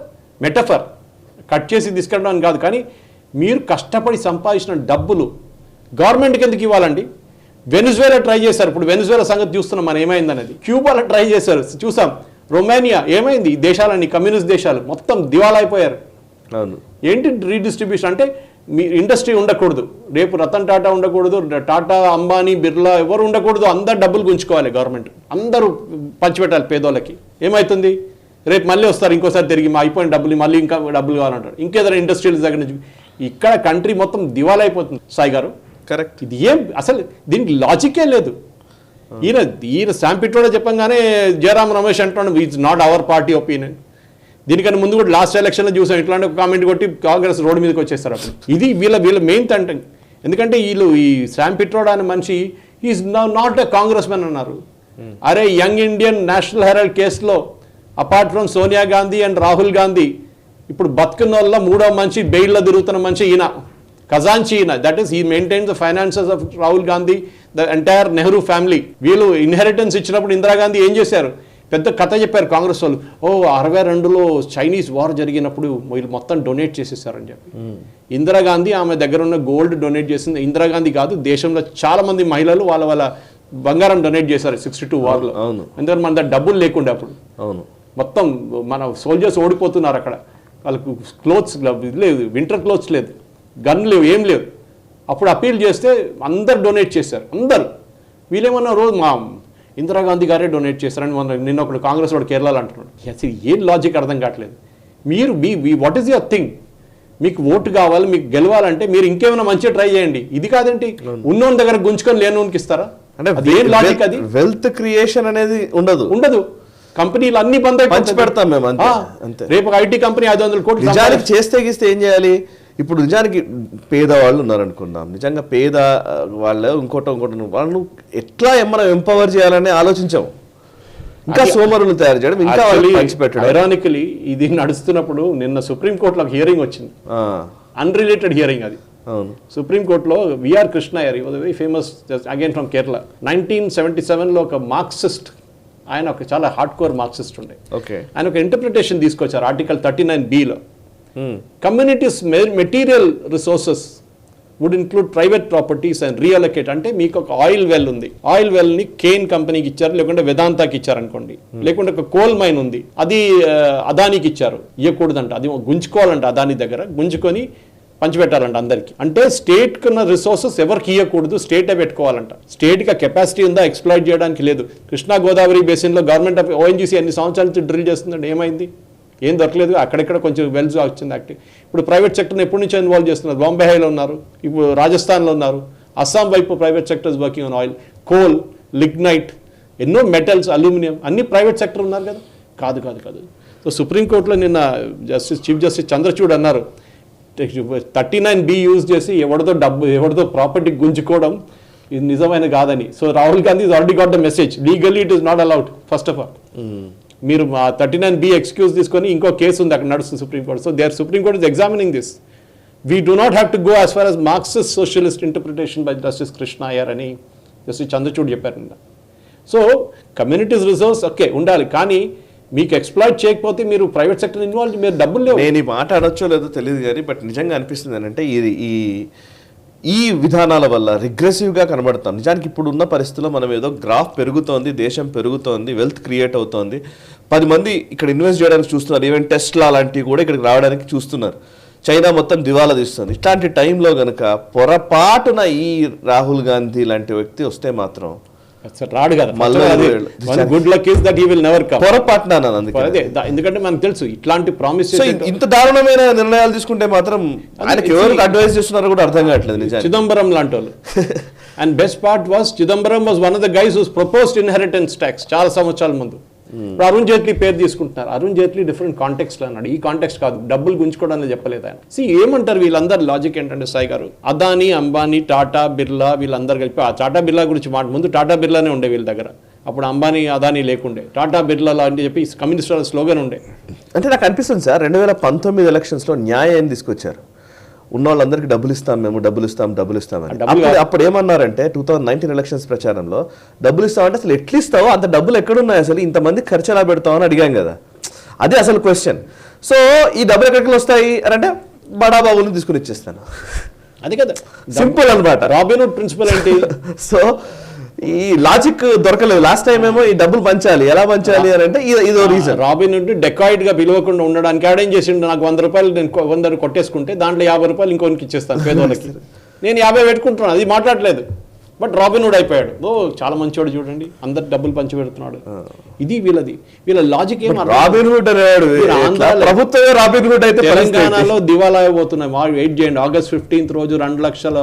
metaphor, cut చేసి తీసుకెళ్ళడం కాదు. కానీ మీరు కష్టపడి సంపాదించిన డబ్బులు గవర్నమెంట్కి ఎందుకు ఇవ్వాలండి? వెనిజువేలా ట్రై చేశారు, ఇప్పుడు వెనిజువేలా సంగతి చూస్తున్నాం మనం ఏమైందనేది. క్యూబాలో ట్రై చేశారు, చూసాం. రొమానియా ఏమైంది? ఈ దేశాలన్నీ కమ్యూనిస్ట్ దేశాలు మొత్తం దివాలా అయిపోయారు. అవును. ఏంటి రీడిస్ట్రిబ్యూషన్ అంటే? మీ ఇండస్ట్రీ ఉండకూడదు, రేపు రతన్ టాటా ఉండకూడదు, టాటా, అంబానీ, బిర్లా ఎవరు ఉండకూడదు, అందరు డబ్బులు గుంచుకోవాలి గవర్నమెంట్, అందరూ పంచిపెట్టాలి పేదోళ్ళకి. ఏమవుతుంది? రేపు మళ్ళీ వస్తారు ఇంకోసారి తిరిగి, మా అయిపోయిన డబ్బులు మళ్ళీ ఇంకా డబ్బులు కావాలంటారు, ఇంకేదైనా ఇండస్ట్రియల్స్ దగ్గర నుంచి. ఇక్కడ కంట్రీ మొత్తం దివాలా అయిపోతుంది సాయి గారు. కరెక్ట్. ఇది ఏం అసలు దీనికి లాజికే లేదు. ఈయన శామ్ పిట్రోడా చెప్పంగానే జయరాం రమేష్ అంటున్నాడు it's not our party opinion. దీనికన్నా ముందు కూడా లాస్ట్ ఎలక్షన్లో చూసాం, ఇట్లాంటి ఒక కామెంట్ కొట్టి కాంగ్రెస్ రోడ్డు మీదకి వచ్చేస్తారు. అప్పుడు ఇది వీళ్ళ మెయిన్ తంట. ఎందుకంటే ఈ శామ్ పిట్రోడా అనే మనిషి is not a Congress man అన్నారు. అరే యంగ్ ఇండియన్ నేషనల్ హెరాల్డ్ కేసులో apart from Sonia Gandhi and Rahul Gandhi ఇప్పుడు బతుకున్న వల్ల 3వ మనిషి బెయిల్లో తిరుగుతున్న మనిషి ఈయన, ఖజాంచి ఈయన. That is he maintains the finances of Rahul Gandhi, the entire Nehru family. వీళ్ళు ఇన్హెరిటెన్స్ ఇచ్చినప్పుడు ఇందిరాగాంధీ ఏం చేశారు? పెద్ద కథ చెప్పారు కాంగ్రెస్ వాళ్ళు. 62లో చైనీస్ వార్ జరిగినప్పుడు వీళ్ళు మొత్తం డొనేట్ చేసేసారని చెప్పి. ఇందిరాగాంధీ ఆమె దగ్గర ఉన్న గోల్డ్ డొనేట్ చేసింది. ఇందిరాగాంధీ కాదు, దేశంలో చాలా మంది మహిళలు వాళ్ళ బంగారం డొనేట్ చేశారు 62 వార్లో. ఎందుకంటే మన దగ్గర డబ్బులు లేకుండా అప్పుడు. అవును, మొత్తం మన సోల్జర్స్ ఓడిపోతున్నారు అక్కడ. వాళ్ళకు క్లోత్స్ లేదు, వింటర్ క్లోత్స్ లేదు, గన్ లేవు, ఏం లేవు. అప్పుడు అపీల్ చేస్తే అందరు డొనేట్ చేశారు, అందరు. వీళ్ళేమన్నా రోజు మా ఇందిరాగాంధీ గారే డొనేట్ చేశారని నిన్న ఒకడు కాంగ్రెస్ వాడు కేరళలో అంటున్నాడు. అసలు ఏం లాజిక్ అర్థం కావట్లేదు. మీరు వాట్ ఈస్ యువర్ థింగ్? మీకు ఓటు కావాలి, మీకు గెలవాలంటే మీరు ఇంకేమైనా మంచిగా ట్రై చేయండి. ఇది కాదేంటి ఉన్నోని దగ్గర గుంజుకొని లేనోనికి ఇస్తారా? అంటే అదేం లాజిక్? అది వెల్త్ క్రియేషన్ అనేది ఉండదు. కంపెనీలు అన్ని బంద్ పంచి పెడతాం మేము అంతే. రేపు ఐటీ కంపెనీ 500 కోట్లు నిజానికి చేస్తే గీస్తే ఏం చేయాలి? ఇప్పుడు నిజానికి పేదవాళ్ళు ఉన్నారనుకుందాం, నిజంగా పేద వాళ్ళు ఇంకోటి వాళ్ళు ఎట్లా మనం ఎంపవర్ చేయాలని ఆలోచించాము. ఇంకా సోమరులు తయారు చేయడం, ఇంకా పంచిపెట్టడం. ఐరానికలీ ఇది నడుస్తున్నప్పుడు నిన్న సుప్రీంకోర్టులో ఒక హియరింగ్ వచ్చింది, అన్రిలేటెడ్ హియరింగ్. అది సుప్రీంకోర్టులో V R Krishna very famous again from Kerala. 1977లో ఒక మార్క్సిస్ట్, ఆయన ఒక చాలా హార్డ్ కోర్ మార్క్సిస్ట్ ఉండే. ఆయన ఒక ఇంటర్ప్రిటేషన్ తీసుకొచ్చారు ఆర్టికల్ 39B లో. Communities material resources would include private properties and reallocate. అంటే మీకు ఒక ఆయిల్ వెల్ ఉంది, ఆయిల్ వెల్ ని కేన్ కంపెనీకి ఇచ్చారు, లేకుంటే వేదాంతాకి ఇచ్చారు అనుకోండి, లేకుంటే ఒక కోల్ మైన్ ఉంది, అది అదానికి ఇచ్చారు, ఇవ్వకూడదంట, అది గుంజుకోవాలంట, అదాని దగ్గర గుంజుకొని పంచిపెట్టాలంట అందరికి. అంటే స్టేట్ కున్న రిసోర్సెస్ ఎవరికి ఇవ్వకూడదు, స్టేటే పెట్టుకోవాలంట. స్టేట్కి కెపాసిటీ ఉందా ఎక్స్ప్లాయిట్ చేయడానికి? లేదు. కృష్ణా గోదావరి బేసిన్లో గవర్నమెంట్ ఆఫ్ ఓఎన్జీసీ ఎన్ని సంవత్సరాల నుంచి డ్రిల్ చేస్తుందంటే ఏమైంది? ఏం దొరకలేదు. అక్కడెక్కడ కొంచెం వెల్స్ వచ్చింది యాక్టివ్. ఇప్పుడు ప్రైవేట్ సెక్టర్ని ఎప్పటి నుంచో ఇన్వాల్వ్ చేస్తున్నారు. బాంబే హైలో ఉన్నారు, ఇప్పుడు రాజస్థాన్లో ఉన్నారు, అస్సాం వైపు private sectors working on oil, coal, lignite, ఎన్నో మెటల్స్, అల్యూమినియం, అన్ని ప్రైవేట్ సెక్టర్ ఉన్నారు కదా. కాదు కాదు కాదు. సో సుప్రీంకోర్టులో నిన్న చీఫ్ జస్టిస్ చంద్రచూడ్ అన్నారు, 39B యూజ్ చేసి ఎవరిదో ప్రాపర్టీ గుంజుకోవడం ఇది నిజమైన కాదని. So Rahul Gandhi is already got the message, legally it is not allowed. First of all మీరు 39B ఎక్స్క్యూజ్ తీసుకొని ఇంకో కేసు ఉంది అక్కడ నడుస్తుంది supreme court. So there supreme court is examining this. We do not have to go as far as Marxist socialist interpretation by justice Krishna Iyer అని justice Chandrachud చెప్పారు. So communities reserves okay ఉండాలి, కానీ మీకు ఎక్స్ప్లాయిట్ చేయకపోతే మీరు ప్రైవేట్ సెక్టర్ ఇన్వాల్వ్, మీరు డబ్బులు లేవు. నేను ఈ మాట అనొచ్చో లేదో తెలియదు కానీ బట్ నిజంగా అనిపిస్తుంది ఏంటంటే ఈ విధానాల వల్ల రిగ్రెసివ్గా కనబడతాం. నిజానికి ఇప్పుడు ఉన్న పరిస్థితుల్లో మనం ఏదో గ్రాఫ్ పెరుగుతోంది, దేశం పెరుగుతోంది, వెల్త్ క్రియేట్ అవుతోంది, 10 మంది ఇక్కడ ఇన్వెస్ట్ చేయడానికి చూస్తున్నారు, ఈవెన్ టెస్లా లాంటివి కూడా ఇక్కడికి రావడానికి చూస్తున్నారు, చైనా మొత్తం దివాలా తీస్తుంది. ఇట్లాంటి టైంలో కనుక పొరపాటున ఈ రాహుల్ గాంధీ లాంటి వ్యక్తి వస్తే మాత్రం రాడు కదా. Good luck is that he will never come. పొరపాటున అదే, ఎందుకంటే మనకు తెలుసు ఇట్లాంటి ప్రామిస్. ఇంత దారుణమైన నిర్ణయాలు తీసుకుంటే మాత్రం ఆయనకి ఎవరికి అడ్వైస్ చేస్తున్నారో కూడా అర్థం కావట్లేదు నిజంగా. చిదంబరం లాంటి వాళ్ళు. And best part was Chidambaram was one of the guys who's proposed inheritance tax చాలా సంవత్సరాల ముందు. ఇప్పుడు అరుణ్ జైట్లీ పేరు తీసుకుంటున్నారు. అరుణ్ జైట్లీ డిఫరెంట్ కాంటెక్స్ట్ లో అన్నాడు, ఈ కాంటెక్స్ట్ కాదు, డబ్బులు గుంజుకోవడానికి చెప్పలేదు ఆయన. ఏమంటారు వీళ్ళందరూ లాజిక్ ఏంటంటే సాయి గారు, అదానీ, అంబానీ, టాటా, బిర్లా వీళ్ళందరూ కలిపి, ఆ టాటా బిర్లా గురించి మాట ముందు టాటా బిర్లానే ఉండే వీళ్ళ దగ్గర, అప్పుడు అంబానీ అదానీ లేకుండే, టాటా బిర్లా అని చెప్పి కమ్యూనిస్ట్ స్లోగన్ ఉండే. అంటే నాకు అనిపిస్తుంది సార్ 2019 ఎలక్షన్స్లో న్యాయం తీసుకొచ్చారు, ఉన్న వాళ్ళందరికీ డబ్బులు ఇస్తాం, మేము డబ్బులు ఇస్తామని. అప్పుడు ఏమన్నారంటే 2019 ఎలక్షన్స్ ప్రచారంలో డబ్బులు ఇస్తామంటే అసలు ఎట్లా ఇస్తావో, అంత డబ్బులు ఎక్కడున్నాయి, అసలు ఇంతమంది ఖర్చు ఎలా పెడతామని అడిగాం కదా. అదే అసలు క్వశ్చన్. సో ఈ డబ్బులు ఎక్కడికి వస్తాయి అని అంటే బడాబాబుని తీసుకుని ఇచ్చేస్తాను, అది కదా సింపుల్ అనమాట. రాబిన్హుడ్ ప్రిన్సిపల్ ఏంటి? సో ఈ లాజిక్ దొరకలేదు. లాస్ట్ టైం ఏమో ఈ డబ్బులు పంచాలి, ఎలా పంచాలి అని అంటే ఇదో రీజన్. రాబిన్హుడ్ డెకాయిడ్ గా పిలవకుండా ఉండడానికి ఆడేం చేసిండు, నాకు 100 రూపాయలు నేను 100 కొట్టేసుకుంటే దాంట్లో 50 రూపాయలు ఇంకొనికి ఇచ్చేస్తాను పేదోళ్ళకి, నేను 50 పెట్టుకుంటున్నాను, అది మాట్లాడలేదు. బట్ రాబిన్హుడ్ అయిపోయాడు. చాలా మంచివాడు చూడండి, అందరు డబ్బులు పంచి పెడుతున్నాడు. ఇది వీళ్ళ లాజిక్ ఏం? రాబిన్హుడ్ అనేవాడు ప్రభుత్వమే రాబిన్హుడ్ అయితే తెలంగాణలో దివాలా అయిపోతున్నాయి. వెయిట్ చేయండి, August 15th రోజు 2 లక్షల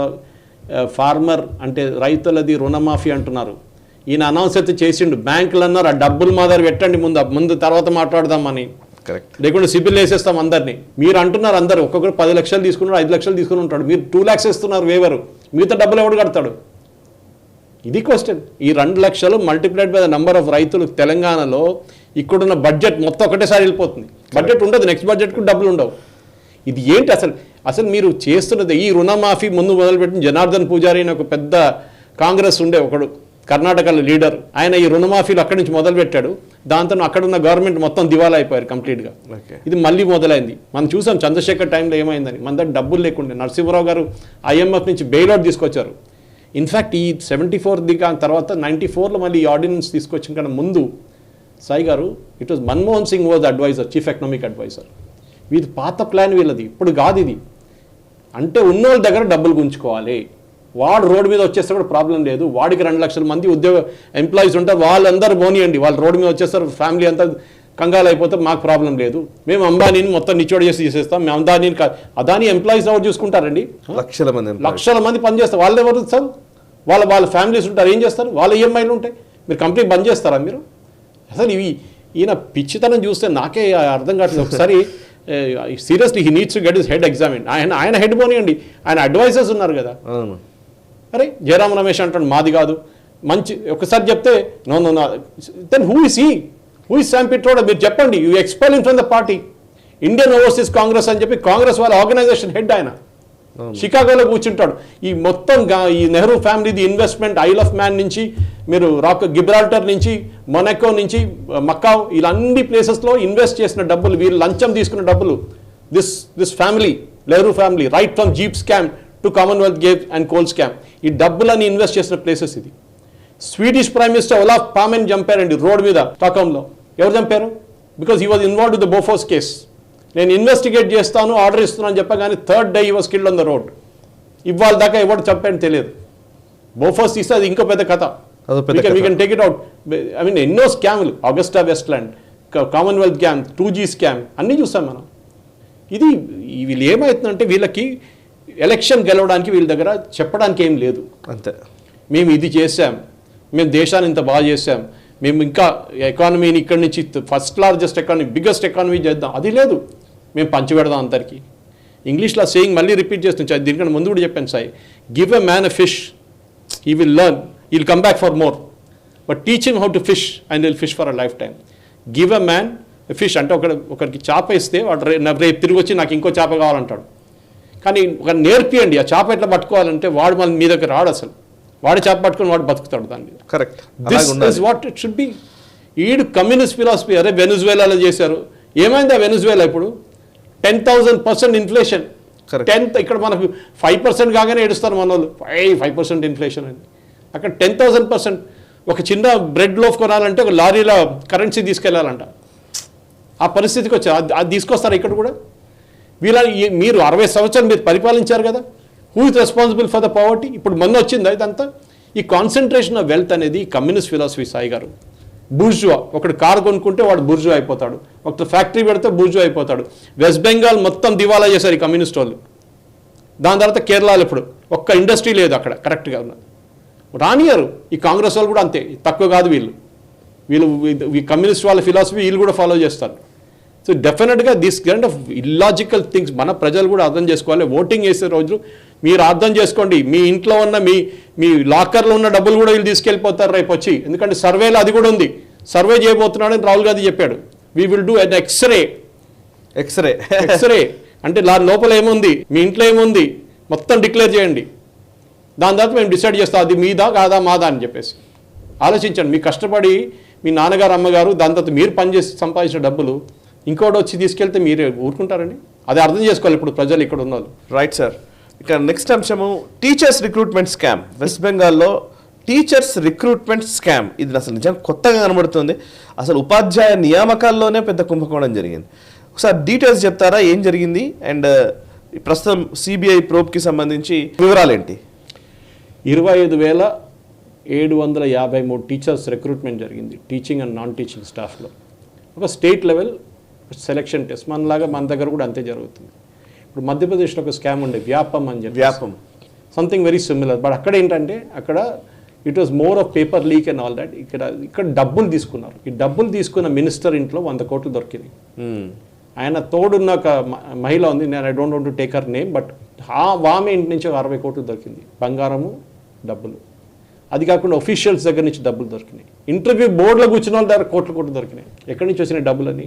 ఫార్మర్ అంటే రైతులది రుణమాఫీ అంటున్నారు. ఈయన అనౌన్స్ అయితే చేసిండు, బ్యాంకులు అన్నారు ఆ డబ్బులు మా దగ్గర పెట్టండి ముందు తర్వాత మాట్లాడదామని, లేకుంటే సిబిల్ వేసేస్తాం అందరినీ. మీరు అంటున్నారు అందరు ఒక్కొక్కరు 10 లక్షలు తీసుకున్నాడు, 5 లక్షలు తీసుకుని ఉంటాడు, మీరు 2 lakhs ఇస్తున్నారు వేవరు, మిగతా డబ్బులు ఎవడు కడతాడు? ఇది క్వశ్చన్. ఈ 2 లక్షలు multiplied by the number of రైతులు తెలంగాణలో ఇక్కడున్న బడ్జెట్ మొత్తం ఒకటేసారి వెళ్ళిపోతుంది. బడ్జెట్ ఉండదు, నెక్స్ట్ బడ్జెట్కు డబ్బులు ఉండవు. ఇది ఏంటి అసలు మీరు చేస్తున్నది? ఈ రుణమాఫీ ముందు మొదలుపెట్టిన జనార్దన్ పూజారి అని ఒక పెద్ద కాంగ్రెస్ ఉండే ఒకడు, కర్ణాటకలో లీడర్, ఆయన ఈ రుణమాఫీలు అక్కడి నుంచి మొదలుపెట్టాడు. దాంతో అక్కడున్న గవర్నమెంట్ మొత్తం దివాలా అయిపోయారు కంప్లీట్గా. ఇది మళ్ళీ మొదలైంది. మనం చూసాం చంద్రశేఖర్ టైంలో ఏమైందని, మన దగ్గర డబ్బులు లేకుండే. నరసింహరావు గారు IMF నుంచి బెయిల్అవుట్ తీసుకొచ్చారు. ఇన్ఫ్యాక్ట్ ఈ 74 తర్వాత 94లో మళ్ళీ ఈ ఆర్డినెన్స్ తీసుకొచ్చిన కన్నా ముందు Sai garu, it was Manmohan Singh was adviser, chief economic adviser. వీది పాత ప్లాన్ వీళ్ళది, ఇప్పుడు కాదు ఇది. అంటే ఉన్నోళ్ళ దగ్గర డబ్బులు గుంచుకోవాలి, వాడు రోడ్డు మీద వచ్చేస్తే కూడా ప్రాబ్లం లేదు. వాడికి 2 లక్షల మంది ఉద్యోగ ఎంప్లాయీస్ ఉంటారు, వాళ్ళందరూ పోనీయండి, వాళ్ళు రోడ్డు మీద వచ్చేస్తారు, ఫ్యామిలీ అంతా కంగాలు అయిపోతే మాకు ప్రాబ్లం లేదు, మేము అంబానీని మొత్తం నిచ్చోడు చేసి తీసేస్తాం, మేము అదానీ ఎంప్లాయీస్ ఎవరు చూసుకుంటారండి? లక్షల మంది పనిచేస్తారు, వాళ్ళు ఎవరు సార్? వాళ్ళ ఫ్యామిలీస్ ఉంటారు, ఏం చేస్తారు? వాళ్ళ EMIలు ఉంటాయి, మీరు కంపెనీ బంద్ చేస్తారా మీరు? అసలు ఈయన పిచ్చితనం చూస్తే నాకే అర్థం కావట్లేదు. ఒకసారి seriously he needs to get his head examine. ఆయన హెడ్ పోనీయండి, ఆయన అడ్వైజర్స్ ఉన్నారు కదా. అరే జయరామ్ రమేష్ అంటాడు మాది కాదు, మంచి ఒకసారి చెప్తే no then who is Sam Pitroda? మీరు చెప్పండి, you expel him from the party. Indian overseas Congress అని చెప్పి కాంగ్రెస్ వాళ్ళ ఆర్గనైజేషన్ హెడ్ ఆయన, షికాగోలో కూర్చుంటాడు. ఈ మొత్తం ఈ నెహ్రూ ఫ్యామిలీది ఇన్వెస్ట్మెంట్ ఐల్ ఆఫ్ మ్యాన్ నుంచి మీరు గిబ్రాల్టర్ నుంచి మొనాకో నుంచి మకావ్ ఇలా అన్ని ప్లేసెస్లో ఇన్వెస్ట్ చేసిన డబ్బులు, వీళ్ళు లంచం తీసుకున్న డబ్బులు, this family Nehru family right from jeep scam to Commonwealth Games and coal scam. ఈ డబ్బులని ఇన్వెస్ట్ చేసిన ప్లేసెస్ ఇది. Swedish prime minister Olof Palme చంపారండి రోడ్ మీద స్టాక్హోమ్లో. ఎవరు చంపారు? Because he was involved with the Bofors case. నేను ఇన్వెస్టిగేట్ చేస్తాను, ఆర్డర్ ఇస్తున్నాను అని చెప్పగానే third day he was killed on the road. ఇవాళ దాకా ఎవరు చంపాడని తెలియదు. బోఫోర్స్ తీస్తే అది ఇంకో పెద్ద కథ. We can take it out. I mean ఎన్నో స్కామ్లు, Agusta Westland, Commonwealth scam, 2G scam అన్నీ చూసాం మనం. ఇది వీళ్ళు ఏమవుతుందంటే వీళ్ళకి ఎలక్షన్ గెలవడానికి వీళ్ళ దగ్గర చెప్పడానికి ఏం లేదు. అంతే. మేము ఇది చేసాం, మేము దేశాన్ని ఇంత బాగా చేసాం, మేము ఇంకా ఎకానమీని ఇక్కడి నుంచి first largest economy, biggest economy చేద్దాం, అది లేదు. మేము పంచిపెడదాం అందరికీ. ఇంగ్లీష్లో సేయింగ్ మళ్ళీ రిపీట్ చేస్తుంటాయి. దీనికన్నా ముందు కూడా చెప్పాను Sai, give a man a fish, he will learn, he will come back for more, but teach him how to fish and will fish for a life time. Give a man a fish అంటే ఒకరికి చేప ఇస్తే వాడు రేపు తిరిగి వచ్చి నాకు ఇంకో చేప కావాలంటాడు. కానీ ఒక నేర్పియండి, ఆ చేప ఎట్లా పట్టుకోవాలంటే వాడు మన మీ దగ్గర రాడు అసలు. వాడు చేప పట్టుకొని వాడు బతుకుతాడు దాని మీద. Correct. This is what it should be. ఈడు కమ్యూనిస్ట్ ఫిలాసఫీ. అరే వెనుజువేలాలో చేశారు, ఏమైంది ఆ వెనుజువేలా ఇప్పుడు? 10,000% ఇన్ఫ్లేషన్. 10 ఇక్కడ మనకు 5% కాగానే ఏడుస్తారు మన వాళ్ళు, 5% ఇన్ఫ్లేషన్ అని. అక్కడ 10,000%. ఒక చిన్న బ్రెడ్ లోఫ్ కొనాలంటే ఒక లారీలో కరెన్సీ తీసుకెళ్లాలంట. ఆ పరిస్థితికి వచ్చారు. అది తీసుకొస్తారు ఇక్కడ కూడా. మీరు 60 సంవత్సరాలు మీరు పరిపాలించారు కదా, who is responsible for the poverty? ఇప్పుడు మొన్న వచ్చిందా ఇదంతా? ఈ కాన్సన్ట్రేషన్ ఆఫ్ వెల్త్ అనేది కమ్యూనిస్ట్ ఫిలాసఫీ సాయి గారు. బూర్జువా, ఒకడు కారు కొనుక్కుంటే వాడు బూర్జువా అయిపోతాడు, ఒక ఫ్యాక్టరీ పెడితే బూర్జువా అయిపోతాడు. వెస్ట్ బెంగాల్ మొత్తం దివాలా చేశారు ఈ కమ్యూనిస్ట్ వాళ్ళు. దాని తర్వాత కేరళలో ఇప్పుడు ఒక్క ఇండస్ట్రీ లేదు అక్కడ కరెక్ట్గా రానియారు. ఈ కాంగ్రెస్ వాళ్ళు కూడా అంతే, తక్కువ కాదు వీళ్ళు. ఈ కమ్యూనిస్ట్ వాళ్ళ ఫిలాసఫీ వీళ్ళు కూడా ఫాలో చేస్తారు. సో డెఫినెట్గా this kind of illogical things మన ప్రజలు కూడా అర్థం చేసుకోవాలి. ఓటింగ్ వేసే రోజు మీరు అర్థం చేసుకోండి, మీ ఇంట్లో ఉన్న మీ లాకర్లో ఉన్న డబ్బులు కూడా వీళ్ళు తీసుకెళ్ళిపోతారు రేపు వచ్చి. ఎందుకంటే సర్వేలో అది కూడా ఉంది. సర్వే చేయబోతున్నాడని రాహుల్ గాంధీ చెప్పాడు. We will do an x-ray అంటే లోపల ఏముంది, మీ ఇంట్లో ఏముంది మొత్తం డిక్లేర్ చేయండి. దాని తర్వాత మేము డిసైడ్ చేస్తాం అది మీదా కాదా మాదా అని చెప్పేసి. ఆలోచించండి, మీ కష్టపడి మీ నాన్నగారు అమ్మగారు దాని తర్వాత మీరు పనిచేసి సంపాదించిన డబ్బులు ఇంకోటి వచ్చి తీసుకెళ్తే మీరు ఊరుకుంటారండి? అది అర్థం చేసుకోవాలి ఇప్పుడు ప్రజలు ఇక్కడ ఉన్నారు. Right sir. ఇక నెక్స్ట్ అంశము టీచర్స్ రిక్రూట్మెంట్ స్కామ్. వెస్ట్ బెంగాల్లో టీచర్స్ రిక్రూట్మెంట్ స్కామ్. ఇది అసలు నిజంగా కొత్తగా కనబడుతుంది. అసలు ఉపాధ్యాయ నియామకాల్లోనే పెద్ద కుంభకోణం జరిగింది. ఒకసారి డీటెయిల్స్ చెప్తారా, ఏం జరిగింది? అండ్ ప్రస్తుతం సిబిఐ ప్రోబ్కి సంబంధించి వివరాలు ఏంటి? 25,753 టీచర్స్ రిక్రూట్మెంట్ జరిగింది టీచింగ్ అండ్ నాన్ టీచింగ్ స్టాఫ్లో. ఒక స్టేట్ లెవెల్ సెలక్షన్ టెస్ట్. మన దగ్గర కూడా అంతే జరుగుతుంది. ఇప్పుడు మధ్యప్రదేశ్లో ఒక స్కామ్ ఉండే వ్యాపం అని చెప్పి, సంథింగ్ వెరీ సిమిలర్. బట్ అక్కడ ఏంటంటే అక్కడ it was more of paper leak and all that. ఇక్కడ డబ్బులు తీసుకున్నారు. ఈ డబ్బులు తీసుకున్న మినిస్టర్ ఇంట్లో 100 కోట్లు దొరికినాయి. ఆయన తోడున్న ఒక మహిళ ఉంది, నేను I don't want to take her name, but ఆమె ఇంటి నుంచి 60 కోట్లు దొరికింది, బంగారము డబ్బులు. అది కాకుండా ఒఫీషియల్స్ దగ్గర నుంచి డబ్బులు దొరికినాయి. ఇంటర్వ్యూ బోర్డులో కూర్చున్న వాళ్ళ దగ్గర కోట్లు దొరికినాయి. ఎక్కడి నుంచి వచ్చిన డబ్బులని?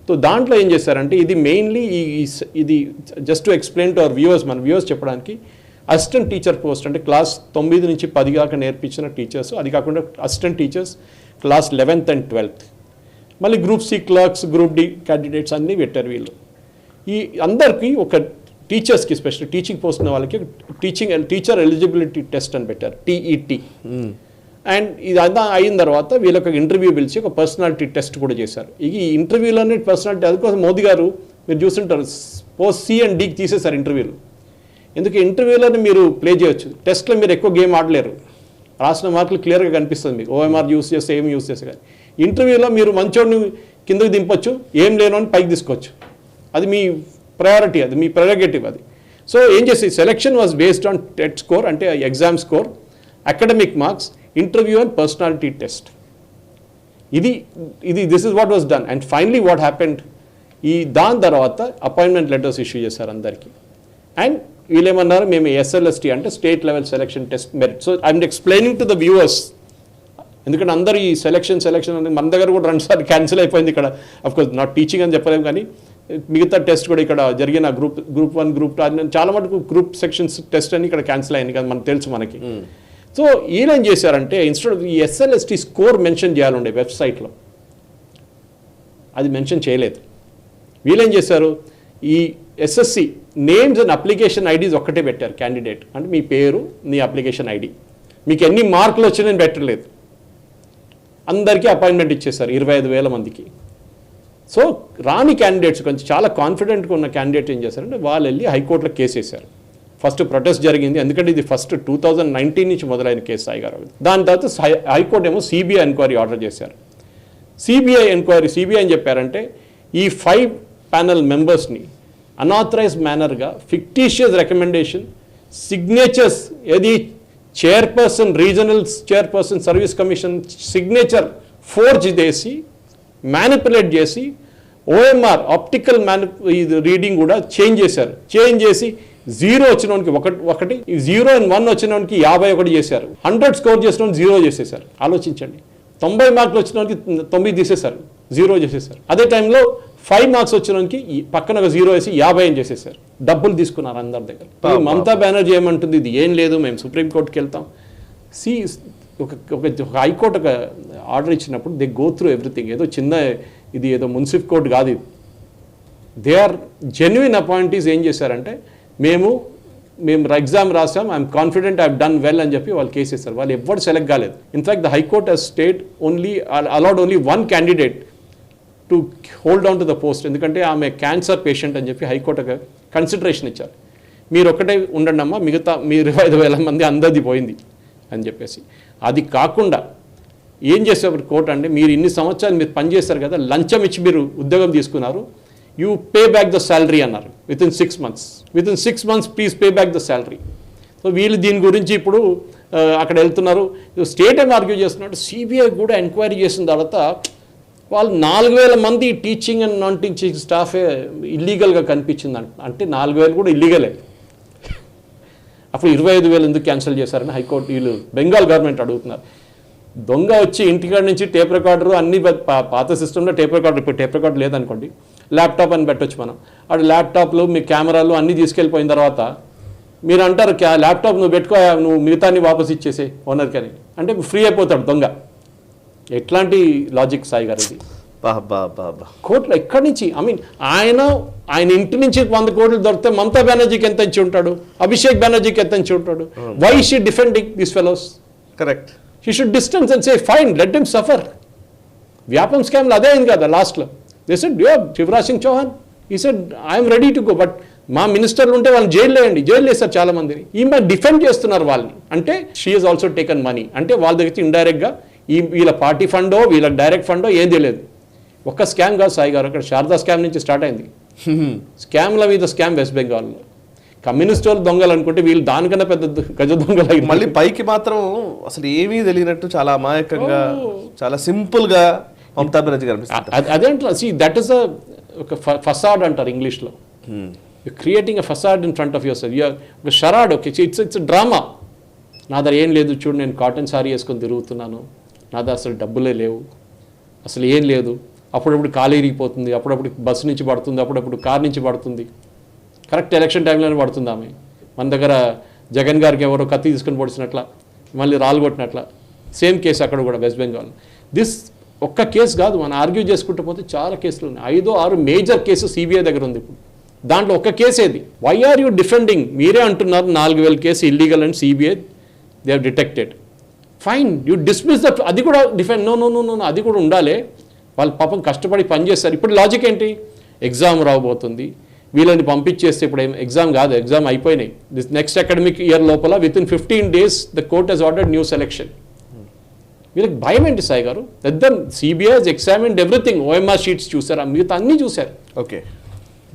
సో దాంట్లో ఏం చేశారంటే ఇది మెయిన్లీ ఇది just to explain to our viewers, మన వ్యూవర్స్ చెప్పడానికి, అసిస్టెంట్ టీచర్ పోస్ట్ అంటే క్లాస్ 9 నుంచి 10 దాకా నేర్పించిన టీచర్స్, అది కాకుండా assistant teachers class 11th and 12th, మళ్ళీ group C clerks, group D candidates అన్నీ పెట్టారు వీళ్ళు. ఈ అందరికీ ఒక టీచర్స్కి స్పెషల్ టీచింగ్ పోస్ట్ ఉన్న వాళ్ళకి టీచర్ ఎలిజిబిలిటీ టెస్ట్ అని పెట్టారు, TET. అండ్ ఇది అంతా అయిన తర్వాత వీళ్ళకి ఇంటర్వ్యూ పిలిచి ఒక పర్సనాలిటీ టెస్ట్ కూడా చేశారు. ఈ ఇంటర్వ్యూలోనే పర్సనాలిటీ, అందుకోసం మోదీ గారు మీరు చూస్తుంటారు పోస్ట్ C and Dకి తీసేశారు ఇంటర్వ్యూలు. ఎందుకు? ఇంటర్వ్యూలోనే మీరు ప్లే చేయొచ్చు, టెస్ట్లో మీరు ఎక్కువ గేమ్ ఆడలేరు. రాసిన మార్కులు క్లియర్గా కనిపిస్తుంది మీకు, OMR యూస్ చేస్తే ఏం యూస్ చేస్తే. కానీ ఇంటర్వ్యూలో మీరు మంచోడిని కిందకి దింపొచ్చు, ఏం లేనోని పైకి తీసుకోవచ్చు. అది మీ ప్రయారిటీ, అది మీ ప్రెరగేటివ్ అది. సో ఏం చేసి selection was based on TET score, అంటే exam score, academic marks, interview and personality test. This is what was done. And finally what happened, దాని తర్వాత అపాయింట్మెంట్ లెటర్స్ ఇష్యూ చేశారు అందరికీ. అండ్ వీళ్ళేమన్నారు, మేము SLST అంటే state level selection test merit. So I'm explaining to the viewers, ఎందుకంటే అందరూ ఈ selection అని మన దగ్గర కూడా 2 సార్లు క్యాన్సిల్ అయిపోయింది ఇక్కడ. అఫ్కోర్స్ నాట్ టీచింగ్ అని చెప్పలేము, కానీ మిగతా టెస్ట్ కూడా ఇక్కడ జరిగిన గ్రూప్ 1, గ్రూప్ 2 చాలా మటుకు గ్రూప్ సెక్షన్స్ టెస్ట్ అని ఇక్కడ క్యాన్సిల్ అయింది కదా, మనకు తెలుసు మనకి. సో వీళ్ళేం చేశారంటే ఇన్స్టెడ్ ఆఫ్ ఈ SLST స్కోర్ మెన్షన్ చేయాలండే వెబ్సైట్లో, అది మెన్షన్ చేయలేదు. వీళ్ళేం చేశారు, ఈ SSC names and application IDs ఒక్కటే పెట్టారు క్యాండిడేట్, అంటే మీ పేరు, నీ అప్లికేషన్ ఐడి, మీకు ఎన్ని మార్కులు వచ్చినాయని పెట్టలేదు. అందరికీ అపాయింట్మెంట్ ఇచ్చేసారు 25,000 మందికి. సో రాని క్యాండిడేట్స్, కొంచెం చాలా కాన్ఫిడెంట్గా ఉన్న క్యాండిడేట్ ఏం చేశారంటే వాళ్ళు వెళ్ళి హైకోర్టులో కేసు వేశారు. ఫస్ట్ ప్రొటెస్ట్ జరిగింది, ఎందుకంటే ఇది ఫస్ట్ 2019 నుంచి మొదలైన కేసు సాయి గారు. దాని తర్వాత హైకోర్టు ఏమో సిబిఐ ఎంక్వైరీ ఆర్డర్ చేశారు. సిబిఐ అని చెప్పారంటే ఈ 5 ప్యానల్ మెంబర్స్ని అన్ఆథరైజ్డ్ మేనర్గా ఫిక్టీషియస్ రికమెండేషన్, సిగ్నేచర్స్, ఏది chairperson, regional chairperson service commission signature forge చేసి, మ్యానిపులేట్ చేసి, ఓఎంఆర్ ఆప్టికల్ రీడింగ్ కూడా చేంజ్ చేశారు. చేంజ్ చేసి 0 వచ్చినోనికి ఒకటి 0 and 1 వచ్చినోనికి 51 చేశారు. 100 స్కోర్ చేసిన 0 చేసేసారు. ఆలోచించండి, 90 మార్కులు వచ్చినోనికి 9 తీసేశారు, 0 చేసేసారు. అదే టైంలో 5 మార్క్స్ వచ్చినోనికి పక్కన ఒక 0 వేసి 50 చేసేసారు. డబ్బులు తీసుకున్నారు అందరి దగ్గర. మమతా బెనర్జీ ఏమంటుంది, ఇది ఏం లేదు, మేము సుప్రీంకోర్టుకి వెళ్తాం. ఒక హైకోర్టు ఒక ఆర్డర్ ఇచ్చినప్పుడు దే గో త్రూ ఎవ్రీథింగ్. ఏదో చిన్న ఇది ఏదో మున్సిపల్ కోర్టు కాదు ఇది. They are genuine appointees. ఏం చేశారంటే మేము ఎగ్జామ్ రాసాం, I'm confident I done well అని చెప్పి వాళ్ళు కేసు వేస్తారు. వాళ్ళు ఎవరు సెలెక్ట్ కాలేదు. In fact the high court has state allowed only 1 candidate to hold on to the post. ఎందుకంటే ఆమె క్యాన్సర్ పేషెంట్ అని చెప్పి హైకోర్టు కన్సిడరేషన్ ఇచ్చారు. మీరు ఒక్కటే ఉండండి అమ్మా, మిగతా మీరు 25,000 మంది అందరిది పోయింది అని చెప్పేసి. అది కాకుండా ఏం చేసేవారు కోర్టు అంటే, మీరు ఇన్ని సంవత్సరాలు మీరు పనిచేస్తారు కదా, లంచం ఇచ్చి మీరు ఉద్యోగం తీసుకున్నారు, you pay back the salary అన్నారు. Within 6 months please pay back the salary. So వీళ్ళు దీని గురించి ఇప్పుడు అక్కడ వెళ్తున్నారు. స్టేట్ ఏం ఆర్గ్యూ చేస్తున్నారు, సిబిఐ కూడా ఎంక్వైరీ చేసిన తర్వాత వాళ్ళు 4,000 మంది టీచింగ్ అండ్ నాన్ టీచింగ్ స్టాఫే ఇల్లీగల్గా కనిపించింది అంటే 4,000 కూడా ఇల్లీగలే. అప్పుడు 25,000 ఎందుకు క్యాన్సిల్ చేశారని హైకోర్టు వీళ్ళు బెంగాల్ గవర్నమెంట్ అడుగుతున్నారు. దొంగ వచ్చి ఇంటికాడ నుంచి టేప్ రికార్డర్ అన్ని పాత సిస్టంలో టేప్ రికార్డర్, ఇప్పుడు టేప్ రికార్డర్ లేదనుకోండి, ల్యాప్టాప్ అని పెట్టొచ్చు మనం. అటు ల్యాప్టాప్లు మీ కెమెరాలు అన్నీ తీసుకెళ్ళిపోయిన తర్వాత మీరు అంటారు ల్యాప్టాప్ నువ్వు పెట్టుకో, నువ్వు మిగతాన్ని వాపస్ ఇచ్చేసే ఓనర్కి అని, అంటే ఫ్రీ అయిపోతాడు దొంగ. ఎట్లాంటి లాజిక్ సాయి గారు ఇది? కోట్లు ఎక్కడి నుంచి? ఐ మీన్ ఆయన ఇంటి నుంచి 100 కోట్లు దొరికితే మమతా బెనర్జీకి ఎంత ఇచ్చి ఉంటాడు, అభిషేక్ బెనర్జీకి ఎంత ఇచ్చి ఉంటాడు? Why she defending these fellows? Correct, she should distance and say fine, let him suffer. Vyapam స్కామ్లో అదే అయింది కదా లాస్ట్లో. They said Shivraj Singh Chouhan, he said I'm ready to go, but మా మినిస్టర్లు ఉంటే వాళ్ళని జైల్లో వేయండి. జైలు వేస్తారు చాలా మందిని. ఈమె డిఫెండ్ చేస్తున్నారు వాళ్ళని. అంటే she is also taken money. అంటే వాళ్ళ దగ్గర ఇండైరెక్ట్గా వీళ్ళ పార్టీ ఫండో వీళ్ళ డైరెక్ట్ ఫండో ఏం తెలియదు. ఒక్క స్కామ్ కాదు సాయి గారు, అక్కడ శారదా స్కామ్ నుంచి స్టార్ట్ అయింది. స్కామ్ల మీద స్కామ్ వెస్ట్ బెంగాల్లో. కమ్యూనిస్ట్ వాళ్ళు దొంగలు అనుకుంటే వీళ్ళు దానికన్నా పెద్ద గజ దొంగలు. మళ్ళీ పైకి మాత్రం అసలు ఏమీ తెలియనట్టు చాలా అమాయకంగా చాలా సింపుల్ గా మమతా బెనర్జీ కనిపిస్తుంది. అదేంటారు, సి దట్ ఈస్ ఒక ఫసాడ్ అంటారు ఇంగ్లీష్లో. Creating a facade in front of your self. ఒక షరాడ్, ఓకే, ఇట్స్ డ్రామా. నా దగ్గర ఏం లేదు, చూడు నేను కాటన్ సారీ వేసుకొని తిరుగుతున్నాను, నా దగ్గర అసలు డబ్బులే లేవు, అసలు ఏం లేదు, అప్పుడప్పుడు కాలు ఇరిగిపోతుంది, అప్పుడప్పుడు బస్సు నుంచి పడుతుంది, అప్పుడప్పుడు కార్ నుంచి పడుతుంది, కరెక్ట్ ఎలక్షన్ టైంలోనే పడుతుంది ఆమె. మన దగ్గర జగన్ గారికి ఎవరో కత్తి తీసుకొని పొడిచినట్ల, మళ్ళీ రాళ్ళు కొట్టినట్ల సేమ్ కేసు అక్కడ కూడా వెస్ట్ బెంగాల్. దిస్ ఒక్క కేసు కాదు, మనం ఆర్గ్యూ చేసుకుంటూ పోతే చాలా కేసులు ఉన్నాయి. 5-6 మేజర్ కేసు సిబిఐ దగ్గర ఉంది ఇప్పుడు. దాంట్లో ఒక్క కేసు ఏది? Why are you defending? మీరే అంటున్నారు 4,000 case illegal and CBI they have detected. Fine, you dismiss the, అది కూడా డిఫెండ్. నో, అది కూడా ఉండాలి. వాళ్ళు పాపం కష్టపడి పనిచేస్తారు. ఇప్పుడు లాజిక్ ఏంటి? ఎగ్జామ్ రాబోతుంది, వీళ్ళని పంపించేస్తే ఇప్పుడు ఎగ్జామ్ కాదు, ఎగ్జామ్ అయిపోయినాయి. దిస్ నెక్స్ట్ అకాడమిక్ ఇయర్ లోపల within 15 days the court has ordered new selection. వీళ్ళకి భయం ఏంటి Sai garu? CBI has examined everything. OMR sheets చూసారు, మిగతా అన్నీ చూశారు. ఓకే,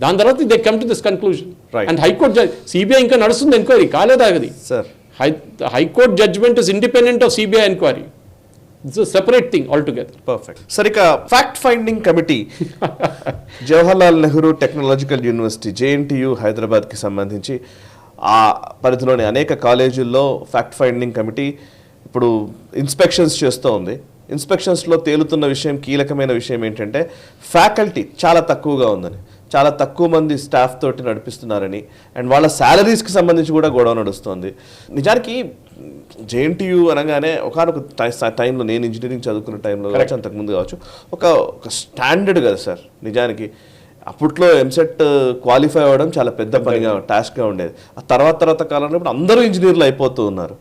దాని తర్వాత they come to this conclusion. And high court CBI ఇంకా నడుస్తుంది ఎంక్వైరీ, కాలేదా అది? Sir, high court judgment is independent of CBI enquiry. It's a separate thing altogether. Perfect. సరిక fact finding committee Jawaharlal Nehru technological university JNTU హైదరాబాద్కి సంబంధించి ఆ పరిధిలోని అనేక కాలేజీల్లో ఫ్యాక్ట్ ఫైండింగ్ కమిటీ ఇప్పుడు ఇన్స్పెక్షన్స్ చేస్తూ ఉంది. ఇన్స్పెక్షన్స్లో తేలుతున్న విషయం, కీలకమైన విషయం ఏంటంటే ఫ్యాకల్టీ చాలా తక్కువగా ఉందని, చాలా తక్కువ మంది స్టాఫ్ తోటి నడిపిస్తున్నారని, అండ్ వాళ్ళ శాలరీస్కి సంబంధించి కూడా గొడవ నడుస్తుంది. నిజానికి JNTU అనగానే ఒకనొక టైంలో, నేను ఇంజనీరింగ్ చదువుకున్న టైంలో కావచ్చు, అంతకుముందు కావచ్చు, ఒక స్టాండర్డ్ కదా సార్ నిజానికి. అప్పట్లో ఎంసెట్ క్వాలిఫై అవ్వడం చాలా పెద్ద పనిగా టాస్క్గా ఉండేది. ఆ తర్వాత కాలంలో ఇప్పుడు అందరూ ఇంజనీర్లు అయిపోతూ ఉన్నారు.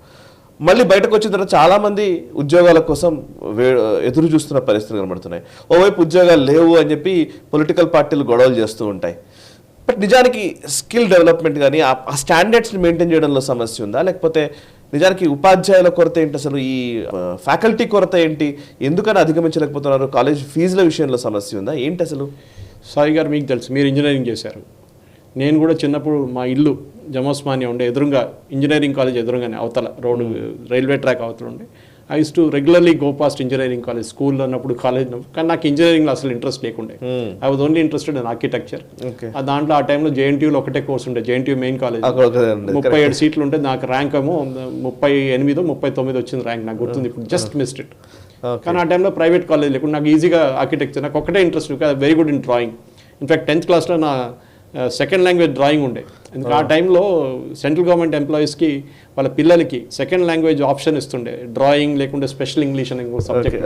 మళ్ళీ బయటకు వచ్చిన తర్వాత చాలా మంది ఉద్యోగాల కోసం ఎదురు చూస్తున్న పరిస్థితులు కనబడుతున్నాయి. ఓవైపు ఉద్యోగాలు లేవు అని చెప్పి పొలిటికల్ పార్టీలు గొడవలు చేస్తూ ఉంటాయి. బట్ నిజానికి స్కిల్ డెవలప్మెంట్ కానీ ఆ స్టాండర్డ్స్ని మెయింటైన్ చేయడంలో సమస్య ఉందా, లేకపోతే నిజానికి ఉపాధ్యాయుల కొరత ఏంటి, అసలు ఈ ఫ్యాకల్టీ కొరత ఏంటి, ఎందుకని అధిగమించలేకపోతున్నారు, కాలేజ్ ఫీజుల విషయంలో సమస్య ఉందా ఏంటి అసలు? సాయి గారు, మీకు తెలుసు, మీరు ఇంజనీరింగ్ చేశారు. నేను కూడా చిన్నప్పుడు మా ఇల్లు జమోస్మానియా ఉండే ఎదురుగా ఇంజనీరింగ్ కాలేజ్ ఎదురుగానే అవతల రోడ్డు రైల్వే ట్రాక్ అవతల ఉండే. I use to regularly go past engineering college, స్కూల్లో ఉన్నప్పుడు కాలేజ్ ఉన్నప్పుడు. కానీ నాకు ఇంజనీరింగ్లో అసలు ఇంట్రెస్ట్ లేకుండే. I was only interested in architecture. దాంట్లో ఆ టైంలో జేఎన్టీయూలో ఒకటే కోర్స్ ఉండే, జేఎన్టీయూ మెయిన్ కాలేజ్. 37 సీట్లు ఉంటే నాకు ర్యాంక్ ఏమో 38, 39 వచ్చింది ర్యాంక్, నాకు గుర్తుంది ఇప్పుడు, జస్ట్ మిస్డ్ ఇట్. కానీ ఆ టైంలో ప్రైవేట్ కాలేజ్ లేకుండా నాకు ఈజీగా ఆర్కిటెక్చర్, నాకు ఒకటే interest, very good in drawing. In fact 10th క్లాస్లో నా సెకండ్ లాంగ్వేజ్ డ్రాయింగ్ ఉండే. ఎందుకంటే ఆ టైంలో సెంట్రల్ గవర్నమెంట్ ఎంప్లాయీస్కి వాళ్ళ పిల్లలకి సెకండ్ లాంగ్వేజ్ ఆప్షన్ ఇస్తుండే, డ్రాయింగ్ లేకుంటే స్పెషల్ ఇంగ్లీష్ అనే సబ్జెక్ట్.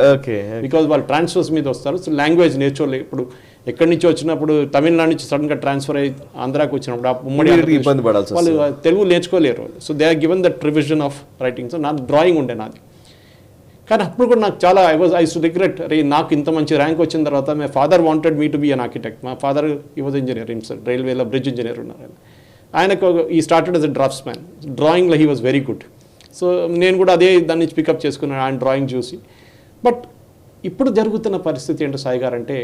బికాజ్ వాళ్ళు ట్రాన్స్ఫర్స్ మీద వస్తారు, సో లాంగ్వేజ్ నేర్చుకోలేదు. ఇప్పుడు ఎక్కడి నుంచి వచ్చినప్పుడు తమిళనాడు నుంచి సడన్గా ట్రాన్స్ఫర్ అయ్యి ఆంధ్రాకి వచ్చినప్పుడు ఆ ఉమ్మడి వాళ్ళు తెలుగు నేర్చుకోలేరు. So they are given that revision of writing. So నాది డ్రాయింగ్ ఉండే నాది. కానీ అప్పుడు కూడా నాకు చాలా ఐ టు రిగ్రెట్, అరే నాకు ఇంత మంచి ర్యాంక్ వచ్చిన తర్వాత my father wanted me to be an architect. మా ఫాదర్ ఈ వాజ్ ఇంజనీర్, రైల్వేలో బ్రిడ్జ్ ఇంజనీర్ ఉన్నారు. ఆయనకు ఈ started as a draughtsman, డ్రాయింగ్లో he was very good. So నేను కూడా అదే దాని నుంచి పికప్ చేసుకున్నాను ఆయన డ్రాయింగ్ చూసి. బట్ ఇప్పుడు జరుగుతున్న పరిస్థితి ఏంటో సాయి గారు అంటే,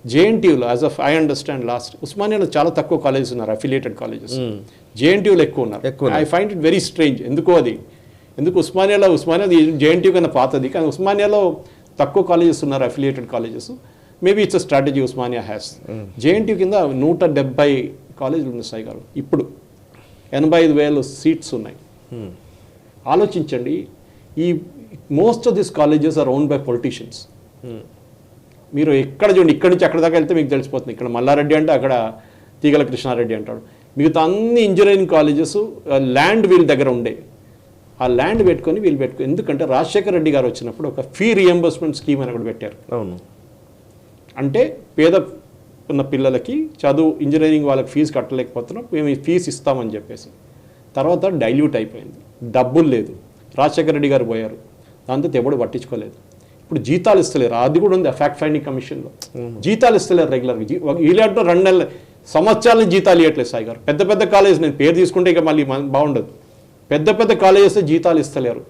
జేఎన్టీయూలో as of I understand last, ఉస్మానియాలో చాలా తక్కువ కాలేజెస్ ఉన్నారు, అఫిలియేటెడ్ కాలేజెస్. జేఎన్టీయూలో ఎక్కువ ఉన్నారు. I find it very strange. ఎందుకు ఉస్మానియాలో జేఎన్టీయూ కన్నా పాతది, కానీ ఉస్మానియాలో తక్కువ కాలేజెస్ ఉన్నారు, affiliated colleges. Maybe it's a strategy Osmania has. JNTU కింద 170 కాలేజీలు ఉన్నాయి సాయి గారు. ఇప్పుడు 85,000 సీట్స్ ఉన్నాయి. ఆలోచించండి, ఈ most of this colleges are own by politicians. మీరు ఎక్కడ చూడండి, ఇక్కడి నుంచి అక్కడ దాకా వెళ్తే మీకు తెలిసిపోతుంది. ఇక్కడ మల్లారెడ్డి అంటే అక్కడ తీగల కృష్ణారెడ్డి అంటాడు. మిగతా అన్ని ఇంజనీరింగ్ కాలేజెస్ ల్యాండ్ వీళ్ళ దగ్గర ఉండే. ఆ ల్యాండ్ పెట్టుకొని వీళ్ళు ఎందుకంటే రాజశేఖర రెడ్డి గారు వచ్చినప్పుడు ఒక ఫీ రియంబర్స్మెంట్ స్కీమ్ అని కూడా పెట్టారు. అవును, అంటే పేద ఉన్న పిల్లలకి చదువు ఇంజనీరింగ్ వాళ్ళకి ఫీజు కట్టలేకపోతున్నాం, మేము ఈ ఫీజు ఇస్తామని చెప్పేసి. తర్వాత డైల్యూట్ అయిపోయింది, డబ్బులు లేదు. రాజశేఖర రెడ్డి గారు పోయారు, దాంతో ఎవడు పట్టించుకోలేదు. ఇప్పుడు జీతాలు ఇస్తలేరు, అది కూడా ఉంది ఆ ఫ్యాక్ట్ ఫైండింగ్ కమిషన్లో. జీతాలు ఇస్తలేరు రెగ్యులర్గా. వీళ్ళంటే 2 నెలల సంవత్సరాల జీతాలు ఇవ్వట్లేదు సాయి గారు. పెద్ద కాలేజ్, నేను పేరు తీసుకుంటే ఇక మళ్ళీ బాగుండదు. పెద్ద కాలేజెస్ జీతాలు ఇస్తలేరు,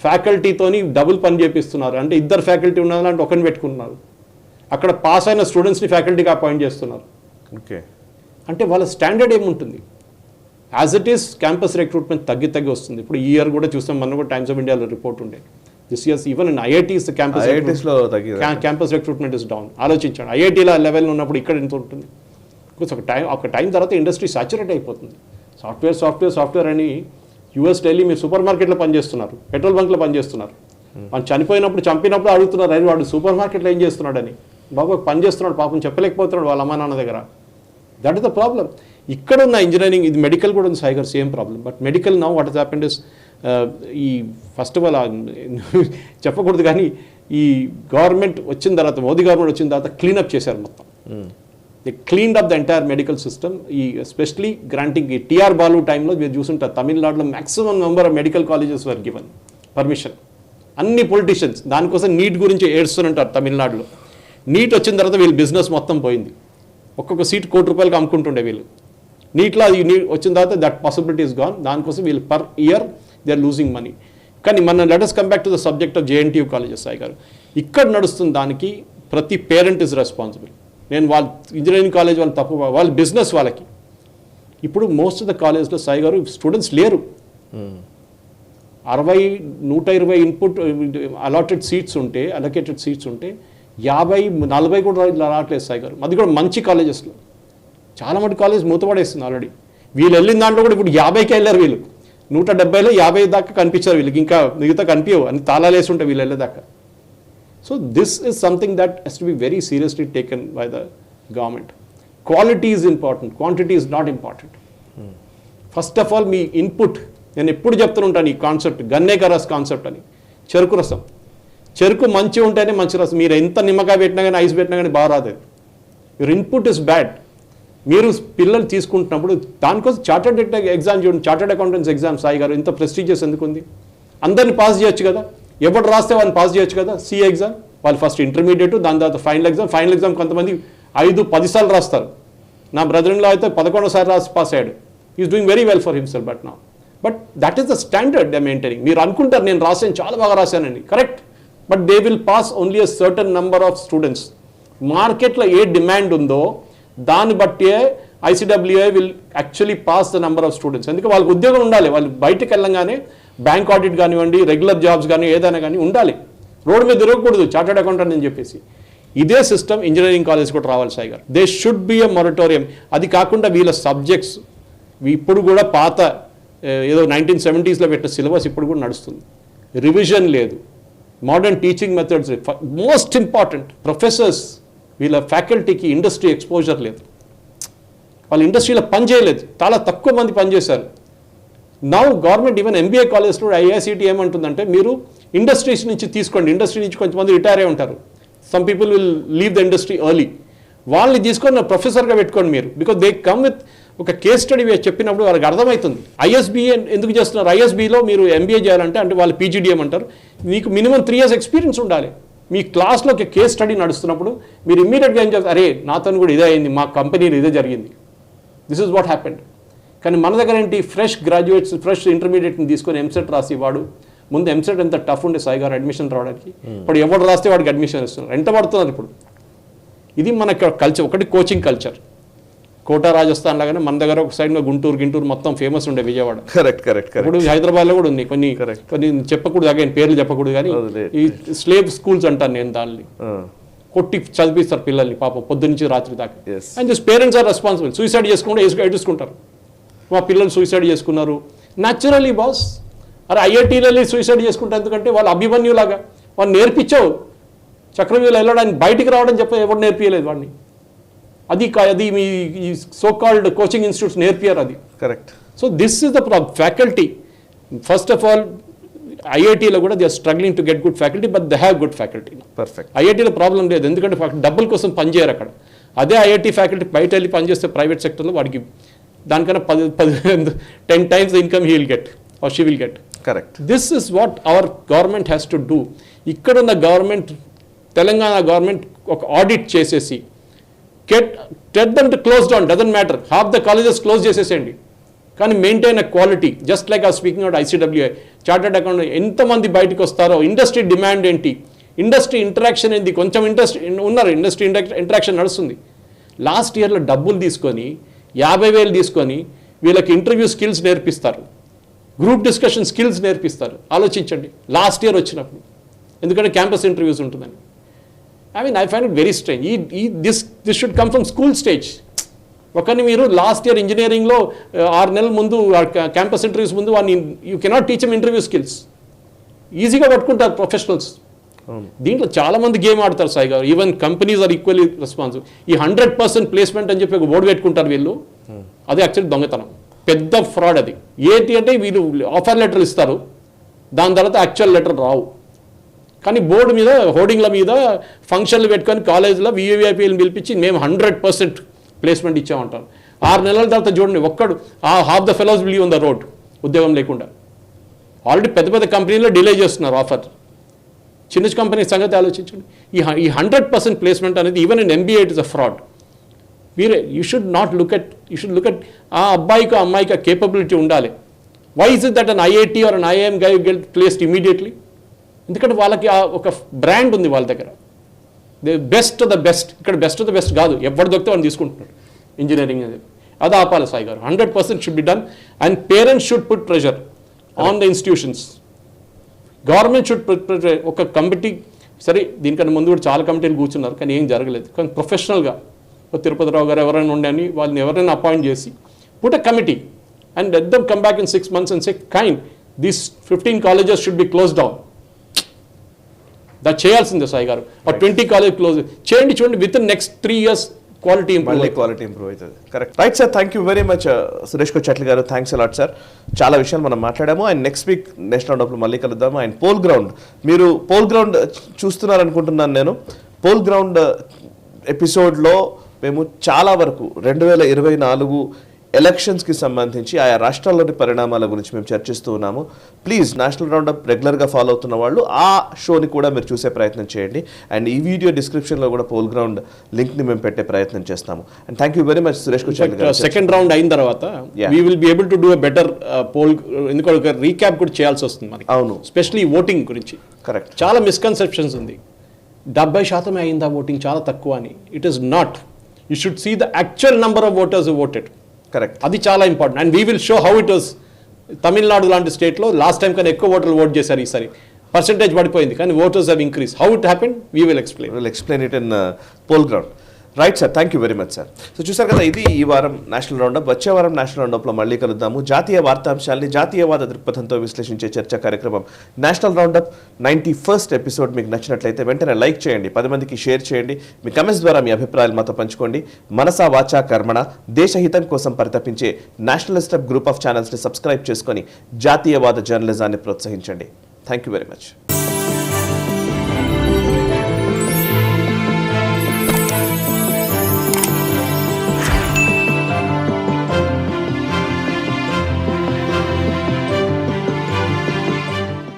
ఫ్యాకల్టీతోని డబుల్ పని చేపిస్తున్నారు. అంటే 2 ఫ్యాకల్టీ ఉన్నదంటే ఒకరిని పెట్టుకుంటున్నారు. అక్కడ పాస్ అయిన స్టూడెంట్స్ని ఫ్యాకల్టీగా అపాయింట్ చేస్తున్నారు. ఓకే, అంటే వాళ్ళ స్టాండర్డ్ ఏముంటుంది? As it is campus recruitment తగ్గి వస్తుంది. ఇప్పుడు ఈ ఇయర్ కూడా చూస్తాం, మన కూడా టైమ్స్ ఆఫ్ ఇండియాలో రిపోర్ట్ ఉండే. This years even in IITs campus recruitment is down. ఆలోచించండి, ఐఐటీల లెవెల్లో ఉన్నప్పుడు ఇక్కడ ఎంత ఉంటుంది? ఒక టైం తర్వాత ఇండస్ట్రీ సాచురేట్ అయిపోతుంది. సాఫ్ట్వేర్ అని యూఎస్ ఢిల్లీ మీరు సూపర్ మార్కెట్లో పనిచేస్తున్నారు, పెట్రోల్ బంక్లో పనిచేస్తున్నారు. మనం చంపినప్పుడు అడుగుతున్నారు, అది వాడు సూపర్ మార్కెట్లో ఏం చేస్తున్నాడని. బాబు పని చేస్తున్నాడు, పాపం చెప్పలేకపోతున్నాడు వాళ్ళ అమ్మా నాన్న దగ్గర. That is the problem. ఇక్కడ ఉన్న ఇంజనీరింగ్, ఇది మెడికల్ కూడా ఉంది సాయి గారు, same problem. But medical now what is happened is, ఈ ఫస్ట్ ఆఫ్ ఆల్ చెప్పకూడదు కానీ, ఈ గవర్నమెంట్ వచ్చిన తర్వాత, మోదీ గవర్నమెంట్ వచ్చిన తర్వాత క్లీనప్ చేశారు మొత్తం. They cleaned up the entire medical system. ఈ ఎస్పెషలీ గ్రాంటింగ్, ఈ టిఆర్ బాలు టైంలో మీరు చూసుంటారు, తమిళనాడులో maximum number of medical colleges were given permission. అన్ని పొలిటీషియన్స్ దానికోసం నీట్ గురించి ఏడుస్తుంటారు తమిళనాడులో. నీట్ వచ్చిన తర్వాత వీళ్ళు బిజినెస్ మొత్తం పోయింది. ఒక్కొక్క సీట్ ₹1,00,00,000 అమ్ముకుంటుండే వీళ్ళు. నీట్లో అది వచ్చిన తర్వాత దట్ పాసిబిలిటీ ఇస్ గాన్. దానికోసం వీళ్ళు per year they are losing money. కానీ మన let us come back to the subject of JNTU colleges Sai garu. ఇక్కడ నడుస్తుంది దానికి ప్రతి పేరెంట్ ఇస్ రెస్పాన్సిబుల్. నేను వాళ్ళ ఇంజనీరింగ్ కాలేజ్ వాళ్ళు తప్పు, వాళ్ళ బిజినెస్ వాళ్ళకి. ఇప్పుడు మోస్ట్ ఆఫ్ ద కాలేజ్లో సాయి గారు స్టూడెంట్స్ లేరు. 120 ఇన్పుట్ అలొకేటెడ్ సీట్స్ ఉంటే 50-40 కూడా రావట్లేదు సాయి గారు. అది కూడా మంచి కాలేజెస్లో. చాలా మంది కాలేజ్ మూతపడేస్తుంది ఆల్రెడీ. వీళ్ళు వెళ్ళిన దాంట్లో కూడా ఇప్పుడు 50కి వెళ్ళారు వీళ్ళు. 170లో 50 దాకా కనిపించారు వీళ్ళకి, ఇంకా మిగతా కనిపించవు అని తాళాలు వేసి ఉంటాయి వీళ్ళు వెళ్ళేదాకా. So this is something that has to be very seriously taken by the government. Quality is important, quantity is not important. First of all, me input, నేను ఎప్పుడు చెప్తుంటాను ఈ కాన్సెప్ట్, గన్నేక రస్ కాన్సెప్ట్ అని. చెరుకు రసం, చెరుకు మంచి ఉంటేనే మంచి రసం. మీరు ఎంత నిమ్మకాయ పెట్టినా కానీ, ఐస్ పెట్టినా కానీ బాగా రాదు. Your input is bad. మీరు పిల్లలు తీసుకుంటున్నప్పుడు దానికోసం చార్టర్డ్ ఎగ్జామ్ చూడండి, చార్టర్డ్ అకౌంటెంట్స్ ఎగ్జామ్ సాయి గారు ఇంత ప్రెస్టీజియస్ ఎందుకు ఉంది? అందరిని పాస్ చేయొచ్చు కదా, ఎవరు రాస్తే వాళ్ళని పాస్ చేయొచ్చు కదా. సిఏ ఎగ్జామ్ వాళ్ళు ఫస్ట్ ఇంటర్మీడియట్, దాని తర్వాత ఫైనల్ ఎగ్జామ్ కొంతమంది 5-10 సార్లు రాస్తారు. నా బ్రదర్ ఇన్ లా అయితే 11వ సారి రాసి పాస్ అయ్యాడు. Is doing very well for himself but that is the standard they maintaining. మీరు అనుకుంటారు నేను రాశాను, చాలా బాగా రాశానండి, correct, but they will pass only a certain number of students. మార్కెట్లో ఏ డిమాండ్ ఉందో దాన్ని బట్టే ICWA will actually pass the number of students. ఎందుకంటే వాళ్ళకి ఉద్యోగం ఉండాలి, వాళ్ళు బయటకు వెళ్ళంగానే బ్యాంక్ ఆడిట్ కానివ్వండి, రెగ్యులర్ జాబ్స్ కానీ ఏదైనా కానీ ఉండాలి. రోడ్డు మీద తిరగకూడదు చార్టర్డ్ అకౌంటెంట్ అని చెప్పేసి. ఇదే సిస్టమ్ ఇంజనీరింగ్ కాలేజ్ కూడా రావాలి సాయి గారు. They should be a moratorium. అది కాకుండా వీళ్ళ సబ్జెక్ట్స్ ఇప్పుడు కూడా పాత ఏదో 1970s పెట్టిన సిలబస్ ఇప్పుడు కూడా నడుస్తుంది. రివిజన్ లేదు, modern teaching methods. Most important, professors వీళ్ళ ఫ్యాకల్టీకి ఇండస్ట్రీ ఎక్స్పోజర్ లేదు, వాళ్ళు ఇండస్ట్రీలో పని చేయలేదు, చాలా తక్కువ మంది పనిచేశారు. నౌ గవర్నమెంట్ ఈవెన్ MBA కాలేజ్లో IICT ఏమంటుందంటే మీరు ఇండస్ట్రీస్ నుంచి తీసుకోండి, ఇండస్ట్రీ నుంచి కొంతమంది రిటైర్ అయి ఉంటారు, some people will leave the industry early, వాళ్ళని తీసుకొని ప్రొఫెసర్గా పెట్టుకోండి మీరు. బికాజ్ దే కమ్ విత్ ఒక కేస్ స్టడీ చెప్పినప్పుడు వాళ్ళకి అర్థమవుతుంది. ISB ఎందుకు చేస్తున్నారు, ISBలో మీరు MBA చేయాలంటే అంటే వాళ్ళు PGDM అంటారు, మీకు మినిమం 3 years ఎక్స్పీరియన్స్ ఉండాలి. మీ క్లాస్లో ఒక కేస్ స్టడీ నడుస్తున్నప్పుడు మీరు ఇమ్మీడియట్గా ఏం చేస్తారు, అరే నాతో కూడా ఇదే అయింది, మా కంపెనీలో ఇదే జరిగింది, దిస్ ఇస్ వాట్ హ్యాపెండ్. కానీ మన దగ్గర ఏంటి, ఫ్రెష్ గ్రాడ్యుయేట్స్ ఫ్రెష్ ఇంటర్మీడియట్ని తీసుకొని ఎంసెట్ రాసి వాడు ముందు ఎంసెట్ ఎంత టఫ్ ఉండే సాయి గారు అడ్మిషన్ రావడానికి, ఇప్పుడు ఎవరు రాస్తే వాడికి అడ్మిషన్ ఇస్తున్నారు, ఎంత పడుతున్నారు ఇప్పుడు. ఇది మన కల్చర్. ఒకటి కోచింగ్ కల్చర్, కోటా రాజస్థాన్ లాగానే మన దగ్గర ఒక సైడ్ గుంటూరు మొత్తం ఫేమస్ ఉండే విజయవాడ. కరెక్ట్. ఇప్పుడు హైదరాబాద్లో కూడా ఉంది కొన్ని చెప్పకూడదు, అగైన్ పేర్లు చెప్పకూడదు, కానీ ఈ స్లేవ్ స్కూల్స్ అంటాను నేను, దాన్ని కొట్టి చదివిస్తారు పిల్లల్ని పాపం పొద్దున్నుంచి రాత్రి దాకా. And this parents are responsible. Suicide చేసుకుంటే ఏడ్చుకుంటారు, మా పిల్లలు సూసైడ్ చేసుకున్నారు. న్యాచురలీ బాస్, అరే IITలలో సూసైడ్ చేసుకుంటారు ఎందుకంటే వాళ్ళు అభిమన్యులాగా వాళ్ళు నేర్పించావు చక్రవ్యూహంలో వెళ్ళడానికి, బయటికి రావడం ఎవరు నేర్పించలేదు వాడిని. అది మీ ఈ సో కాల్డ్ కోచింగ్ ఇన్స్టిట్యూట్స్ నేర్పియారు అది. Correct. So this is the problem. Faculty first of all IITలో కూడా they are struggling to get good faculty, but they have good faculty. Perfect. IITలో ప్రాబ్లం లేదు, ఎందుకంటే డబ్బుల కోసం పనిచేయరు అక్కడ. అదే IIT ఫ్యాకల్టీ బయట వెళ్ళి పనిచేస్తే ప్రైవేట్ సెక్టర్లో వాడికి దానికన్నా 10 times the income he will get or she will get. Correct. This is what our government has to do. ఇక్కడున్న గవర్నమెంట్, తెలంగాణ గవర్నమెంట్ ఒక ఆడిట్ చేసేసి tell them to close down, doesn't matter, half the colleges close చేసేసేయండి, కానీ maintain a quality. Just like uh speaking out ICWA chartered account, ఎంతమంది బయటకు వస్తారో, industry demand ఏంటి, industry interaction ఏంటి, కొంచెం ఇండస్ట్రీ ఇంటరాక్షన్ నడుస్తుంది. లాస్ట్ ఇయర్లో డబ్బులు తీసుకొని 50,000 తీసుకొని వీళ్ళకి ఇంటర్వ్యూ స్కిల్స్ నేర్పిస్తారు, గ్రూప్ డిస్కషన్ స్కిల్స్ నేర్పిస్తారు. ఆలోచించండి లాస్ట్ ఇయర్ వచ్చినప్పుడు, ఎందుకంటే క్యాంపస్ ఇంటర్వ్యూస్ ఉంటుందని. I find it very strange. This should come from school stage. ఒకరిని మీరు లాస్ట్ ఇయర్ ఇంజనీరింగ్లో 6 నెలల ముందు క్యాంపస్ ఇంటర్వ్యూస్ ముందు వాడిని you cannot teach M interview skills. ఈజీగా పట్టుకుంటారు ప్రొఫెషనల్స్. దీంట్లో చాలా మంది గేమ్ ఆడతారు Sai garu. Even companies are equally responsible. ఈ 100% ప్లేస్మెంట్ అని చెప్పి ఒక బోర్డు పెట్టుకుంటారు వీళ్ళు, అదే యాక్చువల్లీ దొంగతనం, పెద్ద ఫ్రాడ్ అది. ఏంటి అంటే వీళ్ళు ఆఫర్ లెటర్ ఇస్తారు, దాని తర్వాత యాక్చువల్ లెటర్ రావు, కానీ బోర్డు మీద హోర్డింగ్ల మీద ఫంక్షన్లు పెట్టుకొని కాలేజీలో VVIPలను పిలిపించి మేము 100% ప్లేస్మెంట్ ఇచ్చామంటారు. 6 నెలల తర్వాత చూడండి ఒక్కడు half the fellows will leave on the road, ఉద్యోగం లేకుండా. ఆల్రెడీ పెద్ద పెద్ద కంపెనీలో డిలే చేస్తున్నారు ఆఫర్. చిన్న కంపెనీ సంగతి ఆలోచించండి. ఈ 100% ప్లేస్మెంట్ అనేది even in MBA it is a fraud. You should look at ఆ అబ్బాయికి అమ్మాయికి ఆ కేపబిలిటీ ఉండాలి. Why is it that an IIT or an IIM guy get placed immediately? ఎందుకంటే వాళ్ళకి ఒక బ్రాండ్ ఉంది వాళ్ళ దగ్గర, దే బెస్ట్ ద బెస్ట్. ఇక్కడ బెస్ట్ ద బెస్ట్ కాదు, ఎవరు దొరికితే వాళ్ళు తీసుకుంటున్నారు ఇంజనీరింగ్ అనేది. అది ఆపాలి సాయి గారు. 100% should be done and parents should put pressure on the institutions. Government should ఒక కమిటీ, సరే దీనికన్నా ముందు కూడా చాలా కమిటీలు కూర్చున్నారు కానీ ఏం జరగలేదు. కానీ ప్రొఫెషనల్గా తిరుపతి రావు గారు ఎవరైనా ఉండని వాళ్ళని ఎవరైనా అపాయింట్ చేసి put a committee and let them come back in 6 months and say kind these 15 colleges should be close down. That చేయాల్సిందే సాయి గారు. 20 colleges క్లోజ్ చేయండి. చూడండి within next 3 years quality improve అవుతుంది. Correct. Right sir, thank you very much Suresh Kochetla garu. Thanks a lot sir. చాలా విషయాలు మనం మాట్లాడాము. And next week national రౌండప్లో మళ్ళీ కలుద్దాము. అండ్ పోల్ గ్రౌండ్, మీరు పోల్ గ్రౌండ్ చూస్తున్నారనుకుంటున్నాను నేను. పోల్ గ్రౌండ్ ఎపిసోడ్లో మేము చాలా వరకు 2024 ఎలక్షన్స్కి సంబంధించి ఆయా రాష్ట్రాల్లోని పరిణామాల గురించి మేము చర్చిస్తూ ఉన్నాము. ప్లీజ్ నేషనల్ రౌండప్ రెగ్యులర్గా ఫాలో అవుతున్న వాళ్ళు ఆ షోని కూడా మీరు చూసే ప్రయత్నం చేయండి. అండ్ ఈ వీడియో డిస్క్రిప్షన్లో కూడా పోల్ గ్రౌండ్ లింక్ని మేము పెట్టే ప్రయత్నం చేస్తాము. And thank you very much Suresh కుచార్ల గారు. సెకండ్ రౌండ్ అయిన తర్వాత we will be able to do a better pole, ఎందుకంటే రీక్యాప్ కూడా చేయాల్సి వస్తుంది మనకి. అవును, స్పెషలీ ఓటింగ్ గురించి కరెక్ట్. చాలా మిస్కన్సెప్షన్స్ ఉంది. 70% అయిందా ఓటింగ్, చాలా తక్కువ అని. It is not. You should see the actual number of voters voted. Correct, అది చాలా important. And we will show how it was. Tamil Nadu లాంటి స్టేట్లో లాస్ట్ టైం కన్నా ఎక్కువ ఓటర్లు ఓట్ చేశారు, ఈసారి పర్సెంటేజ్ పడిపోయింది కానీ voters have increase. How it happen we will explain. Will explain it in poll ground. Right sir, thank you very much sir. So చూసారు కదా, ఇది ఈ వారం నేషనల్ రౌండప్. వచ్చే వారం నేషనల్ రౌండప్లో మళ్ళీ కలుద్దాము. జాతీయ వార్తాంశాలని జాతీయవాద దృక్పథంతో విశ్లేషించే చర్చా కార్యక్రమం నేషనల్ రౌండప్ 91st ఎపిసోడ్ మీకు నచ్చినట్లయితే వెంటనే లైక్ చేయండి, 10 మందికి షేర్ చేయండి, మీ కమెంట్స్ ద్వారా మీ అభిప్రాయాలు మాతో పంచుకోండి. మనసా వాచా కర్మణ దేశహితం కోసం పరితపించే నేషనలిస్ట్ గ్రూప్ ఆఫ్ ఛానల్స్ని సబ్స్క్రైబ్ చేసుకొని జాతీయవాద జర్నలిజాన్ని ప్రోత్సహించండి. Thank you very much.